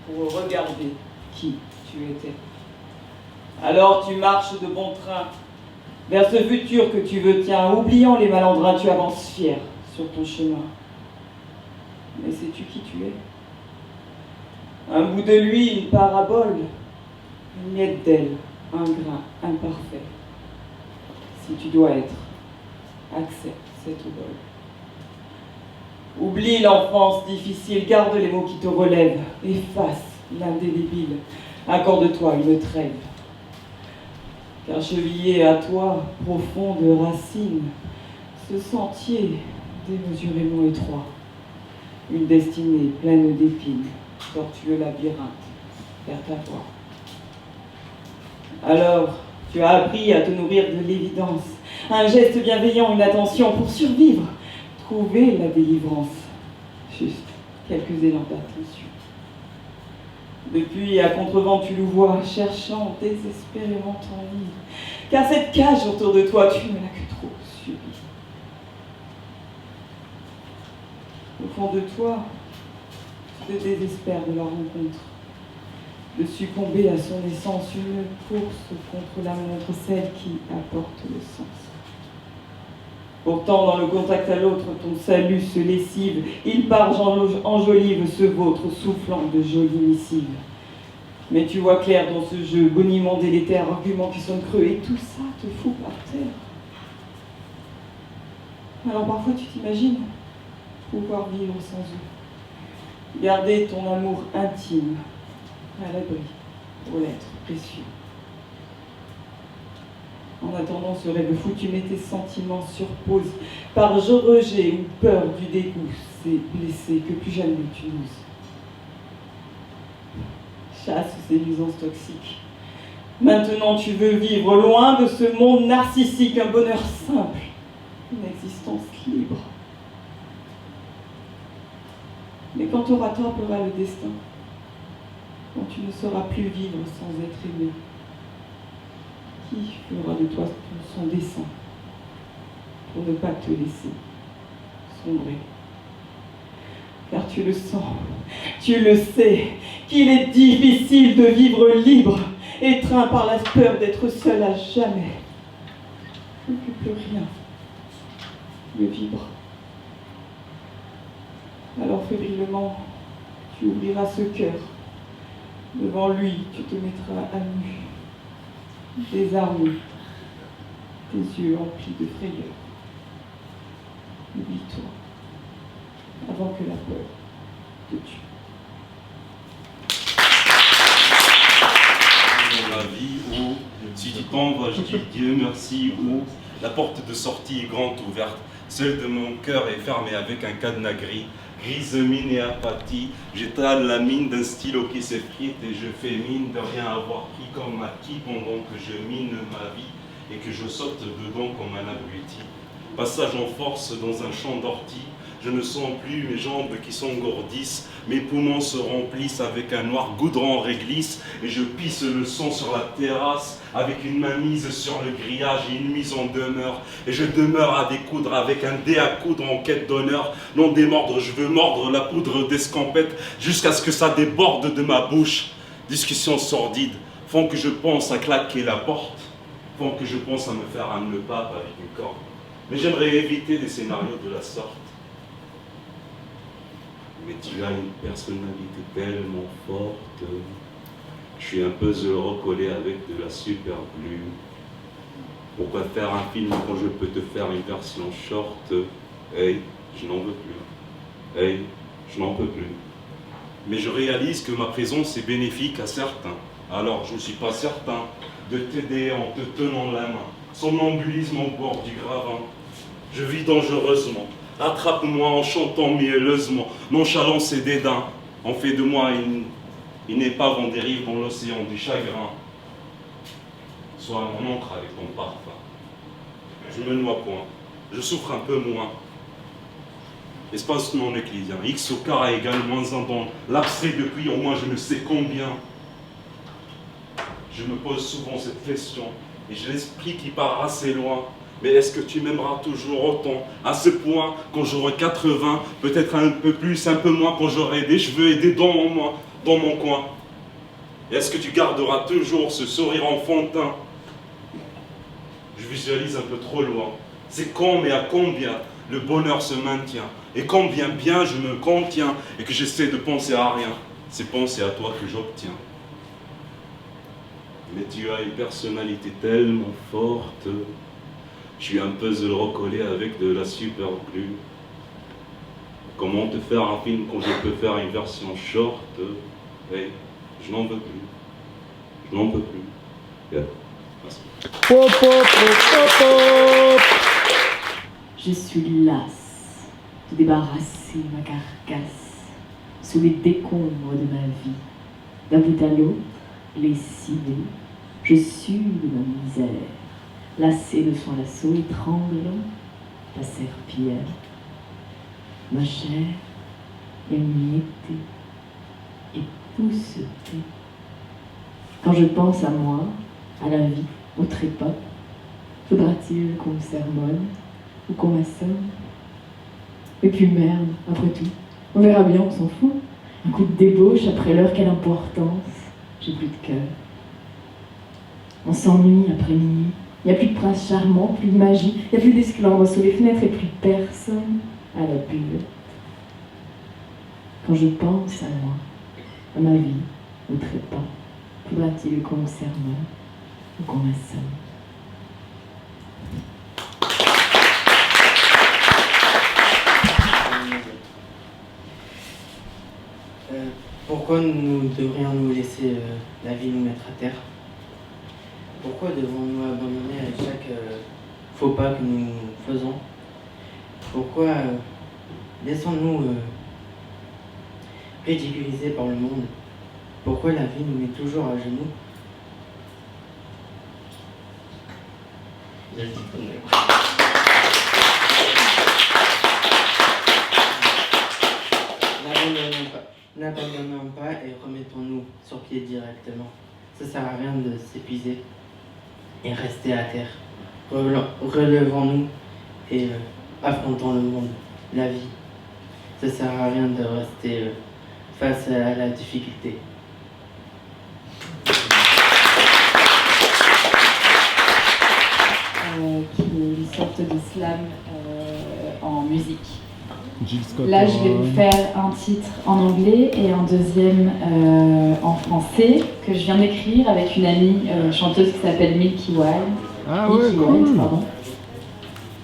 Speaker 9: pour regarder qui tu étais. Alors tu marches de bon train vers ce futur que tu veux, tiens, oubliant les malandrins, tu avances fier sur ton chemin. Mais sais-tu qui tu es? Un bout de lui, une parabole, une miette d'aile, un grain imparfait. Si tu dois être, accepte cette obole. Oublie l'enfance difficile, garde les mots qui te relèvent, efface l'indélébile, accorde-toi une trêve. Car chevillé à toi, profond de racines, ce sentier démesurément étroit Une destinée pleine d'épines, tortueux labyrinthe, vers ta voie. Alors, tu as appris à te nourrir de l'évidence, un geste bienveillant, une attention pour survivre, trouver la délivrance. Juste quelques élans d'attention. Depuis, à contrevent, tu louvoies, cherchant désespérément ton lit. Car cette cage autour de toi, tu ne l'as que trop subie. Au fond de toi, tu te désespères de la rencontre, de succomber à son essence, une course contre la montre, celle qui apporte le sens. Pourtant, dans le contact à l'autre, ton salut se lessive, il part enjolive ce vôtre, soufflant de jolies missives. Mais tu vois clair dans ce jeu, boniment délétère, arguments qui sont creux, et tout ça te fout par terre. Alors parfois tu t'imagines pouvoir vivre sans eux, garder ton amour intime à l'abri pour l'être précieux. En attendant ce rêve fou, tu mets tes sentiments sur pause, par rejet ou peur du dégoût, ces blessés que plus jamais tu n'oses. Chasse ces nuisances toxiques. Maintenant tu veux vivre loin de ce monde narcissique, un bonheur simple, une existence libre. Mais quand t'auras tempera le destin, quand tu ne sauras plus vivre sans être aimé, qui fera de toi son dessein pour ne pas te laisser sombrer? Car tu le sens, tu le sais, qu'il est difficile de vivre libre, étreint par la peur d'être seul à jamais, et que plus rien ne vibre. Alors fébrilement, tu ouvriras ce cœur. Devant lui, tu te mettras à nu, désarmé, tes yeux emplis de frayeur. Oublie-toi, avant que la peur te tue.
Speaker 10: Dans la vie où, si tu tombes, je dis Dieu merci, où la porte de sortie est grande ouverte, celle de mon cœur est fermée avec un cadenas gris. Grise mine et apathie, j'étale la mine d'un stylo qui s'effrite et je fais mine de rien avoir pris comme acquis pendant que je mine ma vie et que je saute dedans comme un abruti. Passage en force dans un champ d'ortie, je ne sens plus mes jambes qui s'engourdissent, mes poumons se remplissent avec un noir goudron réglisse et je pisse le sang sur la terrasse avec une main mise sur le grillage et une mise en demeure. Et je demeure à découdre avec un dé à coudre en quête d'honneur. Non démordre, je veux mordre la poudre d'escampette jusqu'à ce que ça déborde de ma bouche. Discussions sordides font que je pense à claquer la porte, font que je pense à me faire un nœud pape avec une corde. Mais j'aimerais éviter des scénarios de la sorte. Mais tu as une personnalité tellement forte. Je suis un puzzle recollé avec de la super glue. Pourquoi faire un film quand je peux te faire une version short? Hey, je n'en veux plus. Hey, je n'en peux plus. Mais je réalise que ma présence est bénéfique à certains. Alors je ne suis pas certain de t'aider en te tenant la main. Somnambulisme au bord du gravin. Je vis dangereusement. Attrape-moi en chantant mielleusement, nonchalance et dédain, en fait de moi une épave en dérive dans l'océan du chagrin. Sois mon encre avec ton parfum. Je me noie point, je souffre un peu moins. Espace non euclidien, x au carré égale moins 1 dans l'abstrait depuis au moins je ne sais combien. Je me pose souvent cette question, et j'ai l'esprit qui part assez loin. Mais est-ce que tu m'aimeras toujours autant, à ce point, quand j'aurai 80, peut-être un peu plus, un peu moins, quand j'aurai des cheveux et des dents en moins, dans mon coin? Et est-ce que tu garderas toujours ce sourire enfantin? Je visualise un peu trop loin. C'est quand, mais à combien le bonheur se maintient? Et combien bien je me contiens et que j'essaie de penser à rien? C'est penser à toi que j'obtiens. Mais tu as une personnalité tellement forte. Je suis un puzzle recollé avec de la super glue. Comment te faire un film quand je peux faire une version short? Hey, je n'en veux plus. Je n'en peux plus. Yeah. Merci.
Speaker 3: Pop, pop, pop, pop.
Speaker 2: Je suis lasse de débarrasser ma carcasse sous les décombres de ma vie. D'un bout à l'autre, lessivé, je sue de ma misère, lassé de son lasso étranglant la serpillière. Ma chair est miettée et poussée. Quand je pense à moi, à la vie, au trépas, faudra-t-il qu'on me sermonne ou qu'on m'assomme? Et puis merde, après tout, on verra bien, on s'en fout. Un coup de débauche après l'heure, quelle importance, j'ai plus de cœur. On s'ennuie après minuit, il n'y a plus de prince charmant, plus de magie, il n'y a plus d'esclandre sous les fenêtres et plus personne à la buvette. Quand je pense à moi, à ma vie, au trépas, faudra-t-il qu'on me sermonne ou qu'on m'assomme?
Speaker 1: Pourquoi nous devrions-nous laisser la vie nous mettre à terre? Pourquoi devons-nous abandonner à chaque faux pas que nous faisons? Pourquoi laissons-nous ridiculiser par le monde? Pourquoi la vie nous met toujours à genoux? N'abandonnons pas et remettons-nous sur pied directement. Ça sert à rien de s'épuiser et rester à terre. Relevons-nous et affrontons le monde, la vie. Ça sert à rien de rester face à la difficulté.
Speaker 6: Qui est une sorte de slam en musique.
Speaker 3: Jill Scott.
Speaker 6: Là, je vais vous faire un titre en anglais et un deuxième en français que je viens d'écrire avec une amie chanteuse qui s'appelle Milky Wild.
Speaker 3: Ah ouais,
Speaker 6: Milky
Speaker 3: cool.
Speaker 6: Wild, pardon.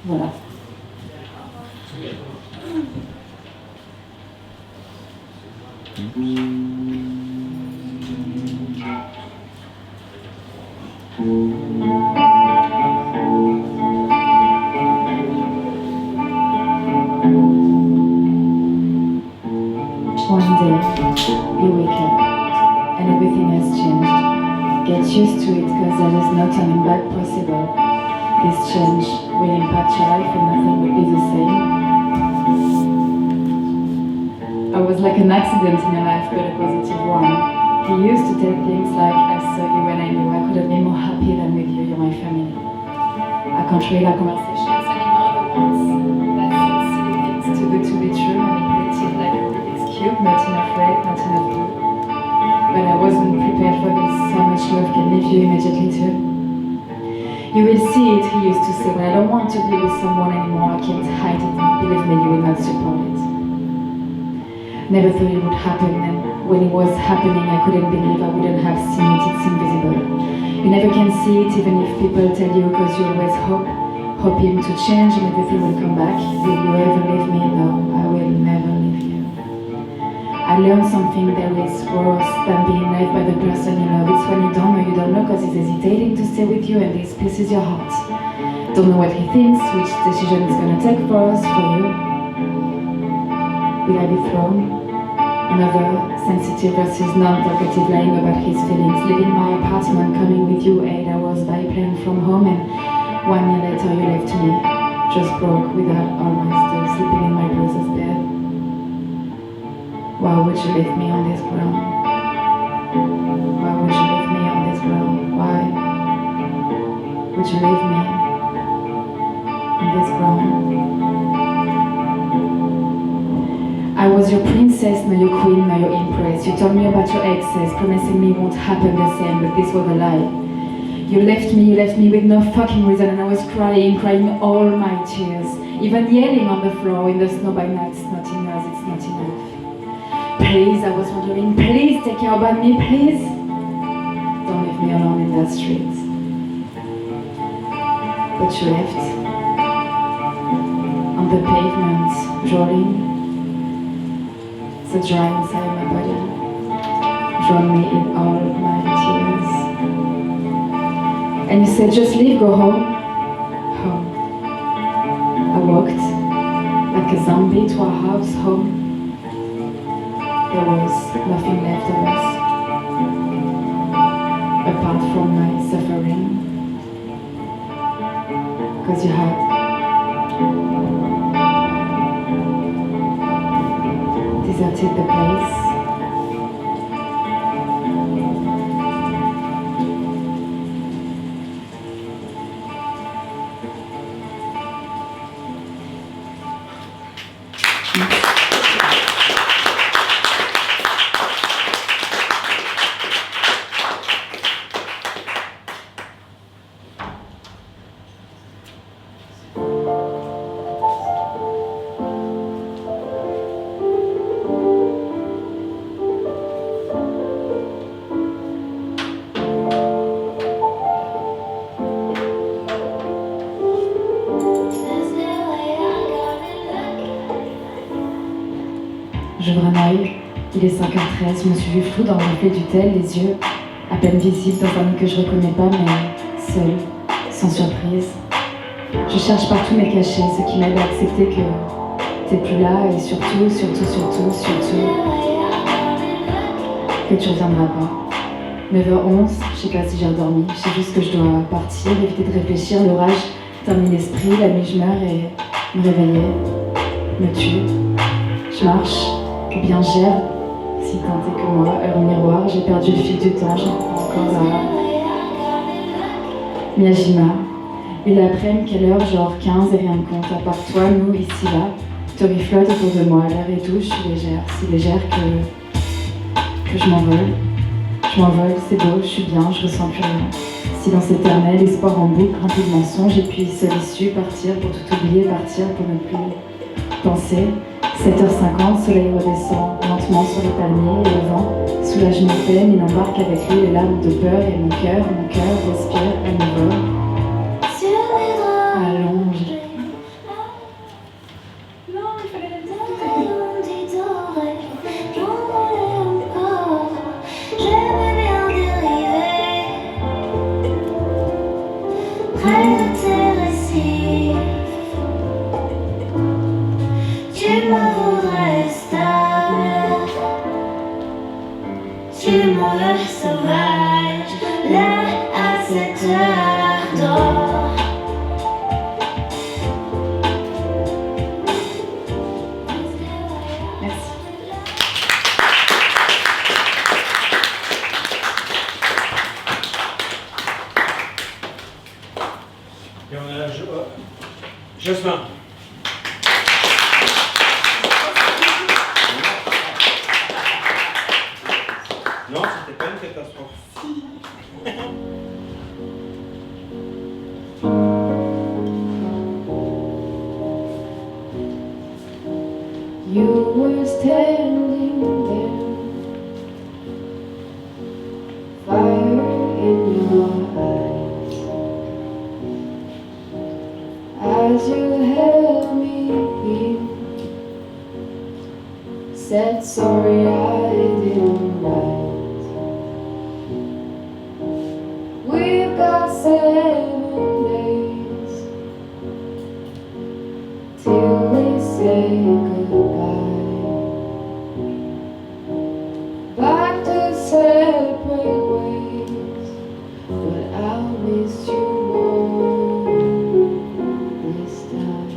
Speaker 6: Voilà. One day, you wake up and everything has changed. Get used to it because there is no turning back possible. This change will impact your life and nothing will be the same. I was like an accident in your life, but a positive one. He used to tell things like, I saw you when I knew I could have been more happy than with you, you're my family. I can't read our conversations anymore, the ones that seem silly things too good to be true, manipulated like a Rubik's Cube, not enough red, not enough blue. But I wasn't prepared for this, so much love can leave you immediately too. You will see it, he used to say, when I don't want to be with someone anymore, I can't hide it, believe me, you will not support it. Never thought it would happen, and when it was happening I couldn't believe I wouldn't have seen it, it's invisible. You never can see it even if people tell you, because you always hope him to change and everything will come back. Will you ever leave me? No, I will never leave you. I learned something that is worse than being left by the person you love. It's when you don't know because he's hesitating to stay with you and this places your heart. Don't know what he thinks, which decision he's gonna take for us, for you. Will I be thrown? Another sensitive versus non-talkative lying about his feelings. Leaving my apartment, coming with you 8 hours by plane from home, and 1 year later you left me, just broke without all my stuff, sleeping in my brother's bed. Why would you leave me on this ground? Why would you leave me on this ground? Why would you leave me on this ground? I was your princess, not your queen, not your empress. You told me about your exes, promising me it won't happen the same, but this was a lie. You left me with no fucking reason, and I was crying all my tears, even yelling on the floor in the snow by night. It's not enough, it's not enough. Please, I was wondering, please take care about me, please. Don't leave me alone in that street. But you left on the pavement, drooling. The dry inside my body, drown me in all my tears. And you said, just leave, go home. Home. I walked like a zombie. Bombay to our house home, there was nothing left of us, apart from my suffering, because you had deserted the place. J'ouvre un œil, il est 5h13, je me suis vue flou dans le reflet du tel, les yeux à peine visibles dans un lit que je reconnais pas, mais seule, sans surprise. Je cherche partout mes cachets, ce qui m'aide à accepter que t'es plus là et surtout, que tu reviendras pas. 9h11, je sais pas si j'ai redormi, je sais juste que je dois partir, éviter de réfléchir, l'orage termine l'esprit, la nuit je meurs et me réveiller, me tue. Je marche, ou bien gère, si tant est que moi, heure miroir, j'ai perdu le fil du temps, j'en prends encore à Miyajima. Et l'après-midi, quelle heure, genre 15 et rien de compte, à part toi, nous, ici, là. Tori flotte autour de moi, l'air est doux, je suis légère, si légère que je m'envole. Je m'envole, c'est beau, je suis bien, je ressens plus rien. Silence éternel, espoir en boucle, rempli de mensonges, et puis seule issue, partir pour tout oublier, partir pour ne plus penser. 7h50, soleil redescend lentement sur les palmiers et le vent soulage mes peines, il embarque avec lui les larmes de peur et mon cœur respire à nouveau. Allonge. Non, il fallait la
Speaker 11: près de tes récits. Tu me voudrais stable, tu m'en veux sauvage, là à cette heure d'or.
Speaker 4: Et on a Jocelyn. Non, c'était pas une catastrophe.
Speaker 11: You were standing there, fire in your eyes, as you held me in, said sorry I didn't write. We've got 7 days till we say goodbye. Back to separate ways, but I'll miss you more this time.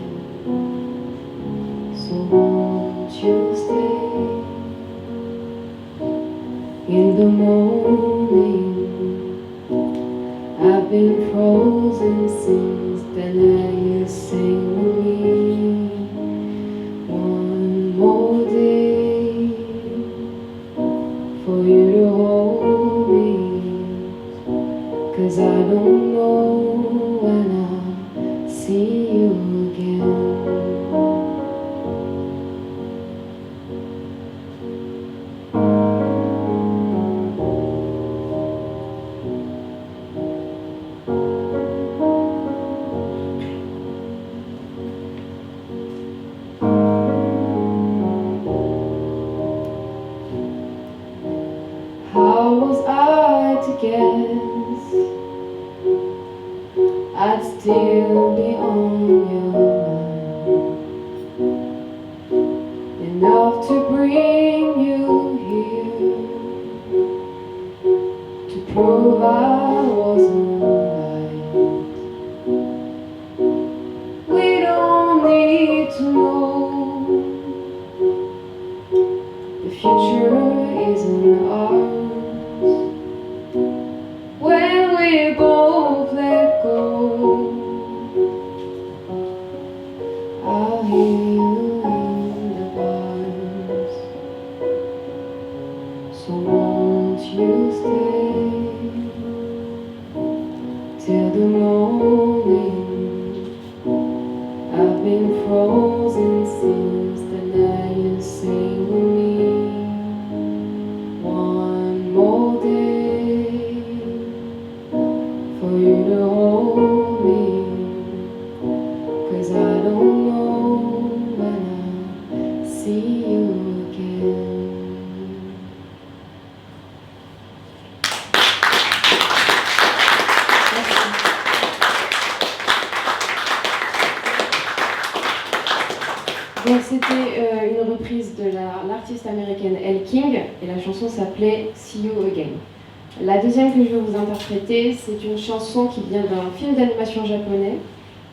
Speaker 11: So won't you stay? In the morning, I've been frozen since the night you sang with me. One more day for you to hold me, 'cause I don't know when I'll see you again. How was I to guess I'd still be on your mind? bring you here to prove I wasn't right. We don't need to know. The future isn't ours. When we both let go, I'll hear you in the bars. So won't you stay till the morning? I've been frozen since the night you sang with me. One more day for you to hold me, 'cause I don't know when I'll see you again. Donc c'était une reprise de l'artiste américaine Elle King et la chanson s'appelait See You Again. La deuxième que je vais vous interpréter, c'est une chanson qui vient d'un film d'animation japonais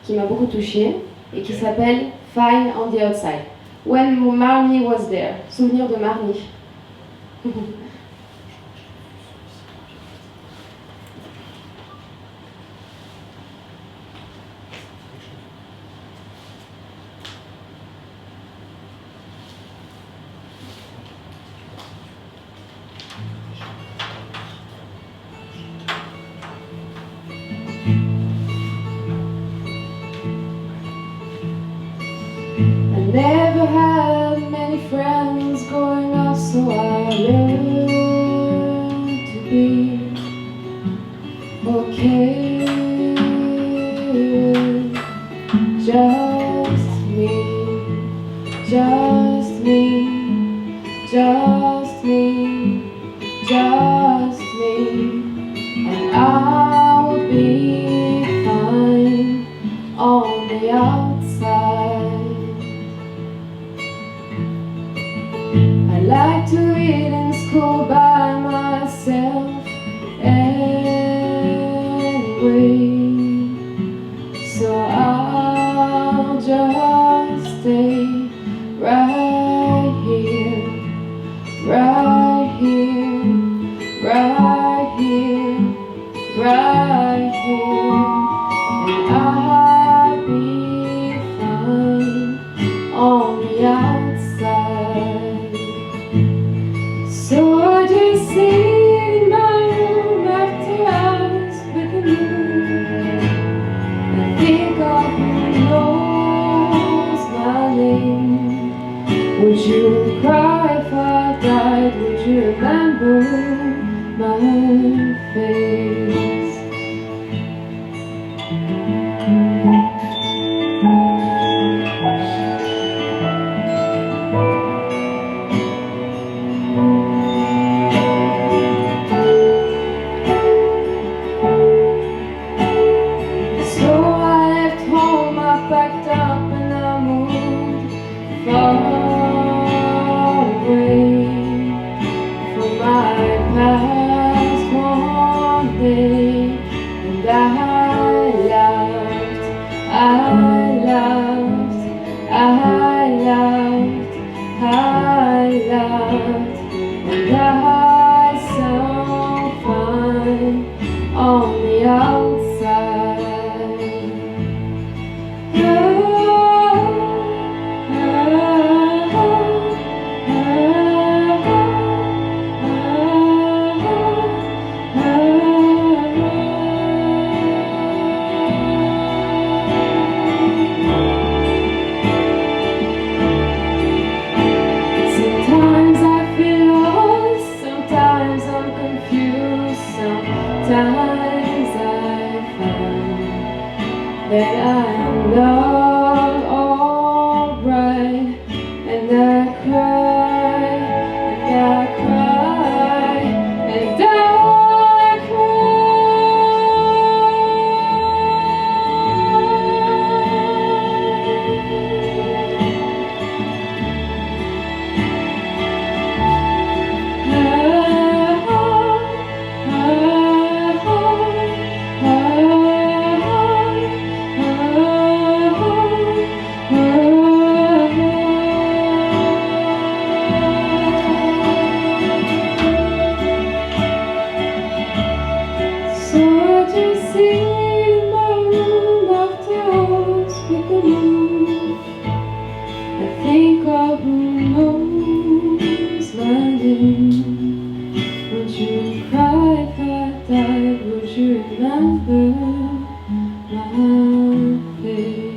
Speaker 11: qui m'a beaucoup touchée et qui s'appelle Fine on the Outside. When Marnie Was There. Souvenir de Marnie. I never had many friends growing up, so I learned to be okay with just me, just me, just me, just me, and I would be fine on the outside. I like to read in school by myself anyway, so I'll just stay right here, right here, right here, right here, and I'll be fine on the outside. So I just sit in my room after hours with the moon and think of who knows my name. Would you cry if I died? Would you remember my face? So I left home, I packed up and I moved far away from my past one day. And I laughed, I laughed, I laughed, I laughed, and I sound fine on the outside. Oh, oh,
Speaker 6: think of who knows my name. Would you cry if I died? Would you remember my face?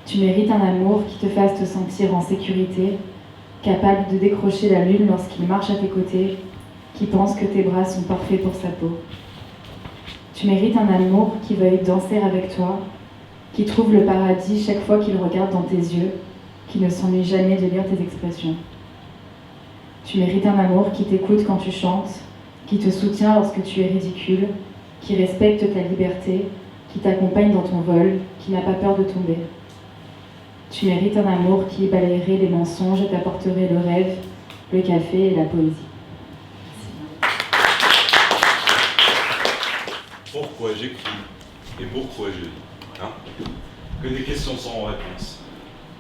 Speaker 6: Tu mérites un amour qui te fasse te sentir en sécurité, capable de décrocher la lune lorsqu'il marche à tes côtés, qui pense que tes bras sont parfaits pour sa peau. Tu mérites un amour qui veuille danser avec toi, qui trouve le paradis chaque fois qu'il regarde dans tes yeux, qui ne s'ennuie jamais de lire tes expressions. Tu mérites un amour qui t'écoute quand tu chantes, qui te soutient lorsque tu es ridicule, qui respecte ta liberté, qui t'accompagne dans ton vol, qui n'a pas peur de tomber. Tu mérites un amour qui balayerait les mensonges et t'apporterait le rêve, le café et la poésie.
Speaker 10: Pourquoi j'écris et pourquoi je lis, hein? Que des questions sans réponse.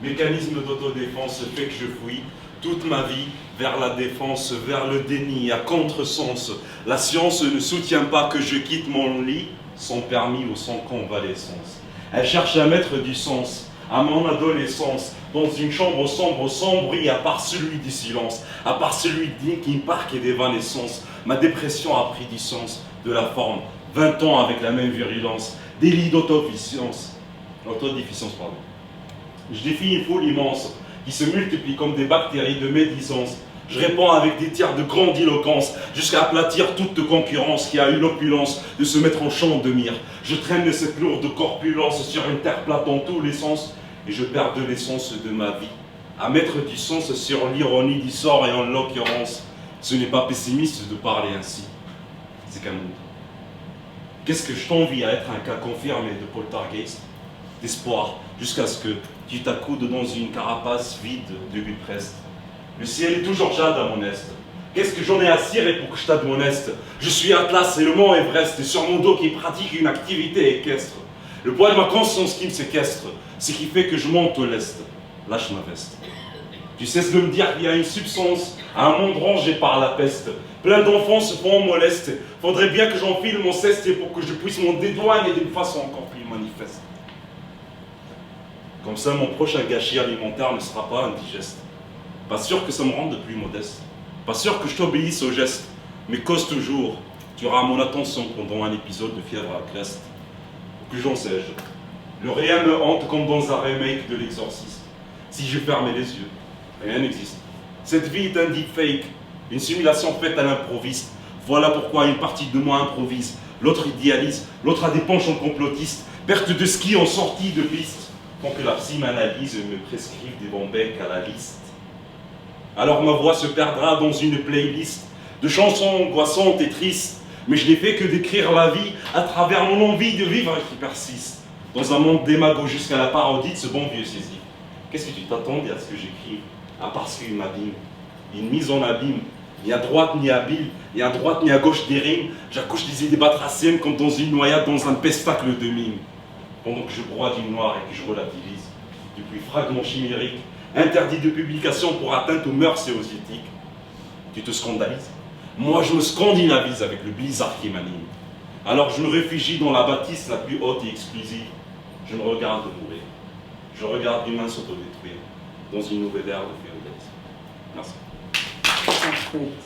Speaker 10: Mécanisme d'autodéfense fait que je fuis toute ma vie vers la défense, vers le déni, à contresens. La science ne soutient pas que je quitte mon lit sans permis ou sans convalescence. Elle cherche à mettre du sens à mon adolescence, dans une chambre sombre, sans bruit, à part celui du silence, à part celui de Linkin Park et d'Evanescence. Ma dépression a pris du sens, de la forme, 20 ans avec la même virulence, délit d'autodéficience, pardon. Je défie une foule immense, qui se multiplie comme des bactéries de médisance. Je réponds avec des tirs de grandiloquence, jusqu'à aplatir toute concurrence qui a eu l'opulence de se mettre en champ de mire. Je traîne cette lourde corpulence sur une terre plate dans tous les sens, et je perds de l'essence de ma vie, à mettre du sens sur l'ironie du sort, et en l'occurrence, ce n'est pas pessimiste de parler ainsi, c'est qu'un monde. Qu'est-ce que je t'envie à être un cas confirmé de poltergeist, d'espoir, jusqu'à ce que tu t'accoudes dans une carapace vide de Buprest. Le ciel est toujours jade à mon est. Qu'est-ce que j'en ai à cirer pour que je t'admoneste? Je suis Atlas et le mont Everest, et sur mon dos qui pratique une activité équestre. Le poids de ma conscience qui me séquestre, c'est qui fait que je monte au lest. Lâche ma veste. Tu cesses de me dire qu'il y a une substance à un monde rangé par la peste. Plein d'enfants se font molestes. Faudrait bien que j'enfile mon ceste pour que je puisse m'en dédouaner d'une façon encore plus manifeste. Comme ça, mon prochain gâchis alimentaire ne sera pas indigeste. Pas sûr que ça me rende plus modeste. Pas sûr que je t'obéisse au geste. Mais cause toujours, tu auras mon attention pendant un épisode de fièvre à Crest. Plus j'en sais-je. Le réel me hante comme dans un remake de l'Exorciste. Si je fermais les yeux, rien n'existe. Cette vie est un deepfake, une simulation faite à l'improviste. Voilà pourquoi une partie de moi improvise, l'autre idéalise, l'autre a des penchants complotistes, perte de ski en sortie de piste, font que la psychanalyse me prescrive des bons becs à la liste. Alors ma voix se perdra dans une playlist de chansons angoissantes et tristes, mais je n'ai fait que décrire la vie à travers mon envie de vivre qui persiste, dans un monde démago jusqu'à la parodie de ce bon vieux Sisyphe. Qu'est-ce que tu t'attendais à ce que j'écrive, à part ce qu'il m'abîme, une mise en abîme, ni à droite ni habile, ni à droite ni à gauche des rimes, j'accouche des idées batraciennes comme dans une noyade dans un pestacle de mime. Pendant que je broie du noir et que je relativise, depuis fragments chimériques, interdits de publication pour atteinte aux mœurs et aux éthiques, tu te scandalises? Moi je me scandinavise avec le blizzard qui m'anime. Alors je me réfugie dans la bâtisse la plus haute et exclusive. Je me regarde mourir. Je regarde l'humain s'autodétruire dans une nouvelle ère de féodalisme. Merci.
Speaker 9: Parfaite.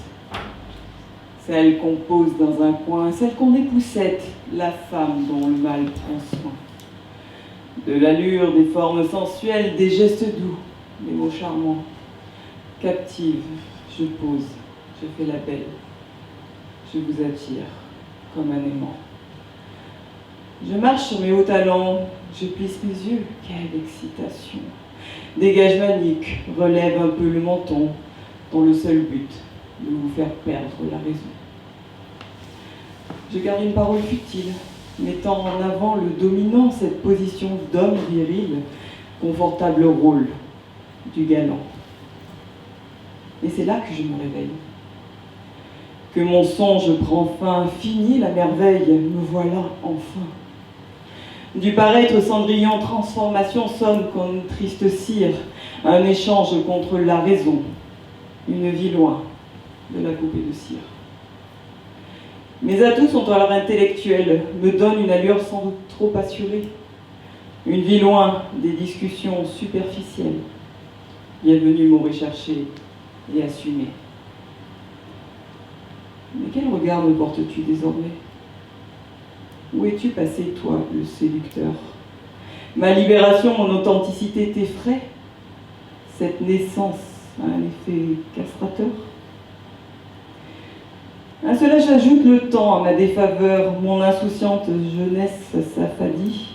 Speaker 9: Celle qu'on pose dans un coin, celle qu'on époussette, la femme dont le mal prend soin. De l'allure, des formes sensuelles, des gestes doux, des mots charmants. Captive, je pose, je fais la belle. Je vous attire comme un aimant. Je marche sur mes hauts talons, je plisse mes yeux, quelle excitation. Dégage manique, relève un peu le menton, dont le seul but de vous faire perdre la raison. Je garde une parole futile, mettant en avant le dominant, cette position d'homme viril, confortable rôle du galant. Et c'est là que je me réveille. Que mon songe prend fin, fini la merveille, me voilà enfin. Du paraître Cendrillon, transformation sonne comme triste cire, un échange contre la raison, une vie loin de la poupée de cire. Mes atouts sont alors intellectuels, me donnent une allure sans doute trop assurée, une vie loin des discussions superficielles. Bienvenue m'ont recherché et assumé. Mais quel regard me portes-tu désormais? Où es-tu passé, toi, le séducteur? Ma libération, mon authenticité t'effraie? Cette naissance a un effet castrateur? À cela, j'ajoute le temps à ma défaveur, mon insouciante jeunesse s'affadit.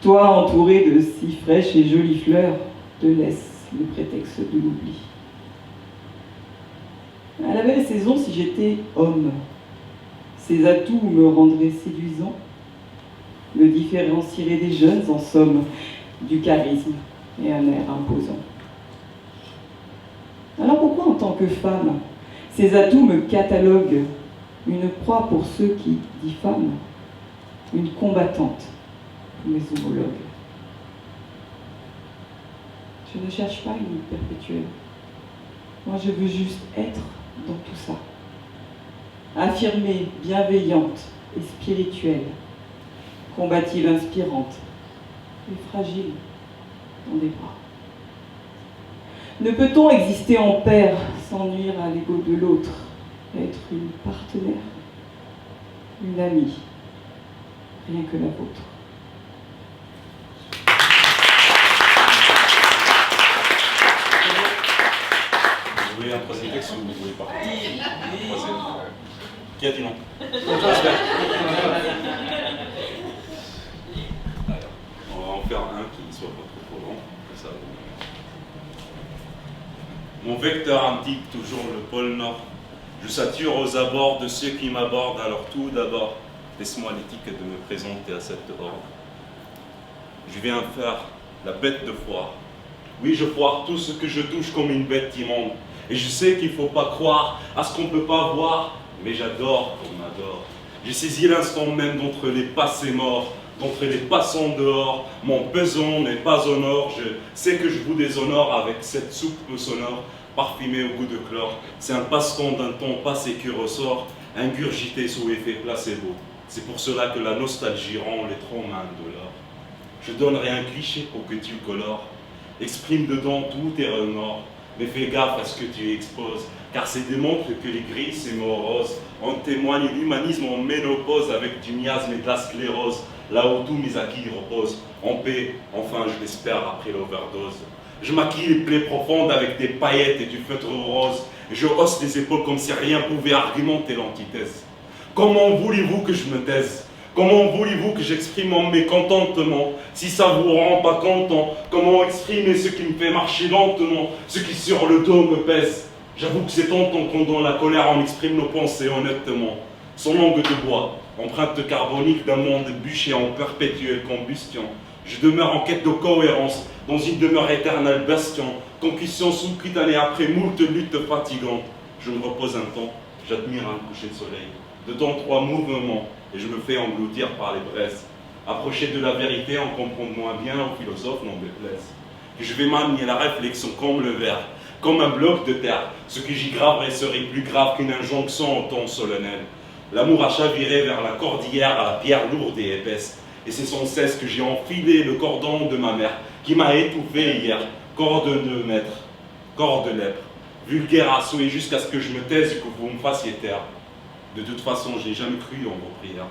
Speaker 9: Toi, entouré de si fraîches et jolies fleurs, te laisse le prétexte de l'oubli. À la belle saison, si j'étais homme, ces atouts me rendraient séduisant, me différencieraient des jeunes, en somme, du charisme et un air imposant. Alors pourquoi, en tant que femme, ces atouts me cataloguent, une proie pour ceux qui diffament, une combattante pour mes homologues? Je ne cherche pas une perpétuelle. Moi, je veux juste être dans tout ça. Affirmée, bienveillante et spirituelle, combative, inspirante, et fragile dans des bras. Ne peut-on exister en paire sans nuire à l'ego de l'autre, être une partenaire, une amie, rien que la vôtre?
Speaker 10: Vous voulez un troisième texte ou vous voulez pas? Troisième. Qui a dit non? On va en faire un qui soit pas trop long, comme ça. Mon vecteur indique toujours le pôle Nord. Je sature aux abords de ceux qui m'abordent, alors tout d'abord, laisse-moi l'éthique de me présenter à cette horde. Je viens faire la bête de foire. Oui, je foire tout ce que je touche comme une bête immonde. Et je sais qu'il ne faut pas croire à ce qu'on ne peut pas voir, mais j'adore qu'on m'adore. J'ai saisi l'instant même d'entre les passés morts, d'entre les passants dehors. Mon pesant n'est pas au nord, je sais que je vous déshonore avec cette soupe sonore, parfumée au goût de chlore. C'est un passe-temps d'un temps passé qui ressort, ingurgité sous effet placebo. C'est pour cela que la nostalgie rend les troncs mains de l'or. Je donnerai un cliché pour que tu le colores, exprime dedans tous tes remords. Mais fais gaffe à ce que tu exposes, car c'est démontre que les gris, ces mots roses, en témoignent l'humanisme en ménopause avec du miasme et de la sclérose, là où tous mes acquis reposent, en paix, enfin je l'espère après l'overdose. Je maquille les plaies profondes avec des paillettes et du feutre rose, et je hausse les épaules comme si rien pouvait argumenter l'antithèse. Comment voulez-vous que je me taise? Comment voulez-vous que j'exprime mon mécontentement? Si ça vous rend pas content, comment exprimer ce qui me fait marcher lentement, ce qui sur le dos me pèse? J'avoue que c'est tentant quand dans la colère on exprime nos pensées honnêtement. Sans langue de bois, empreinte carbonique d'un monde bûché en perpétuelle combustion. Je demeure en quête de cohérence, dans une demeure éternelle bastion, concussion sous-cutanée après moult luttes fatigantes. Je me repose un temps, j'admire un coucher de soleil. De temps 3 mouvements, et je me fais engloutir par les braises. Approcher de la vérité en comprendre moins bien aux philosophes n'en déplaise. Que je vais manier la réflexion comme le verre, comme un bloc de terre. Ce que j'y graverai serait plus grave qu'une injonction au ton solennel. L'amour a chaviré vers la cordillère à la pierre lourde et épaisse. Et c'est sans cesse que j'ai enfilé le cordon de ma mère, qui m'a étouffé hier. Corde de maître, corps de lèpre, vulgaire à souhait jusqu'à ce que je me taise et que vous me fassiez taire. De toute façon, je n'ai jamais cru en vos prières.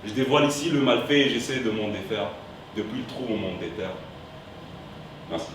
Speaker 10: Je dévoile ici le mal fait et j'essaie de m'en défaire. Depuis le trou, on m'en déterre. Merci.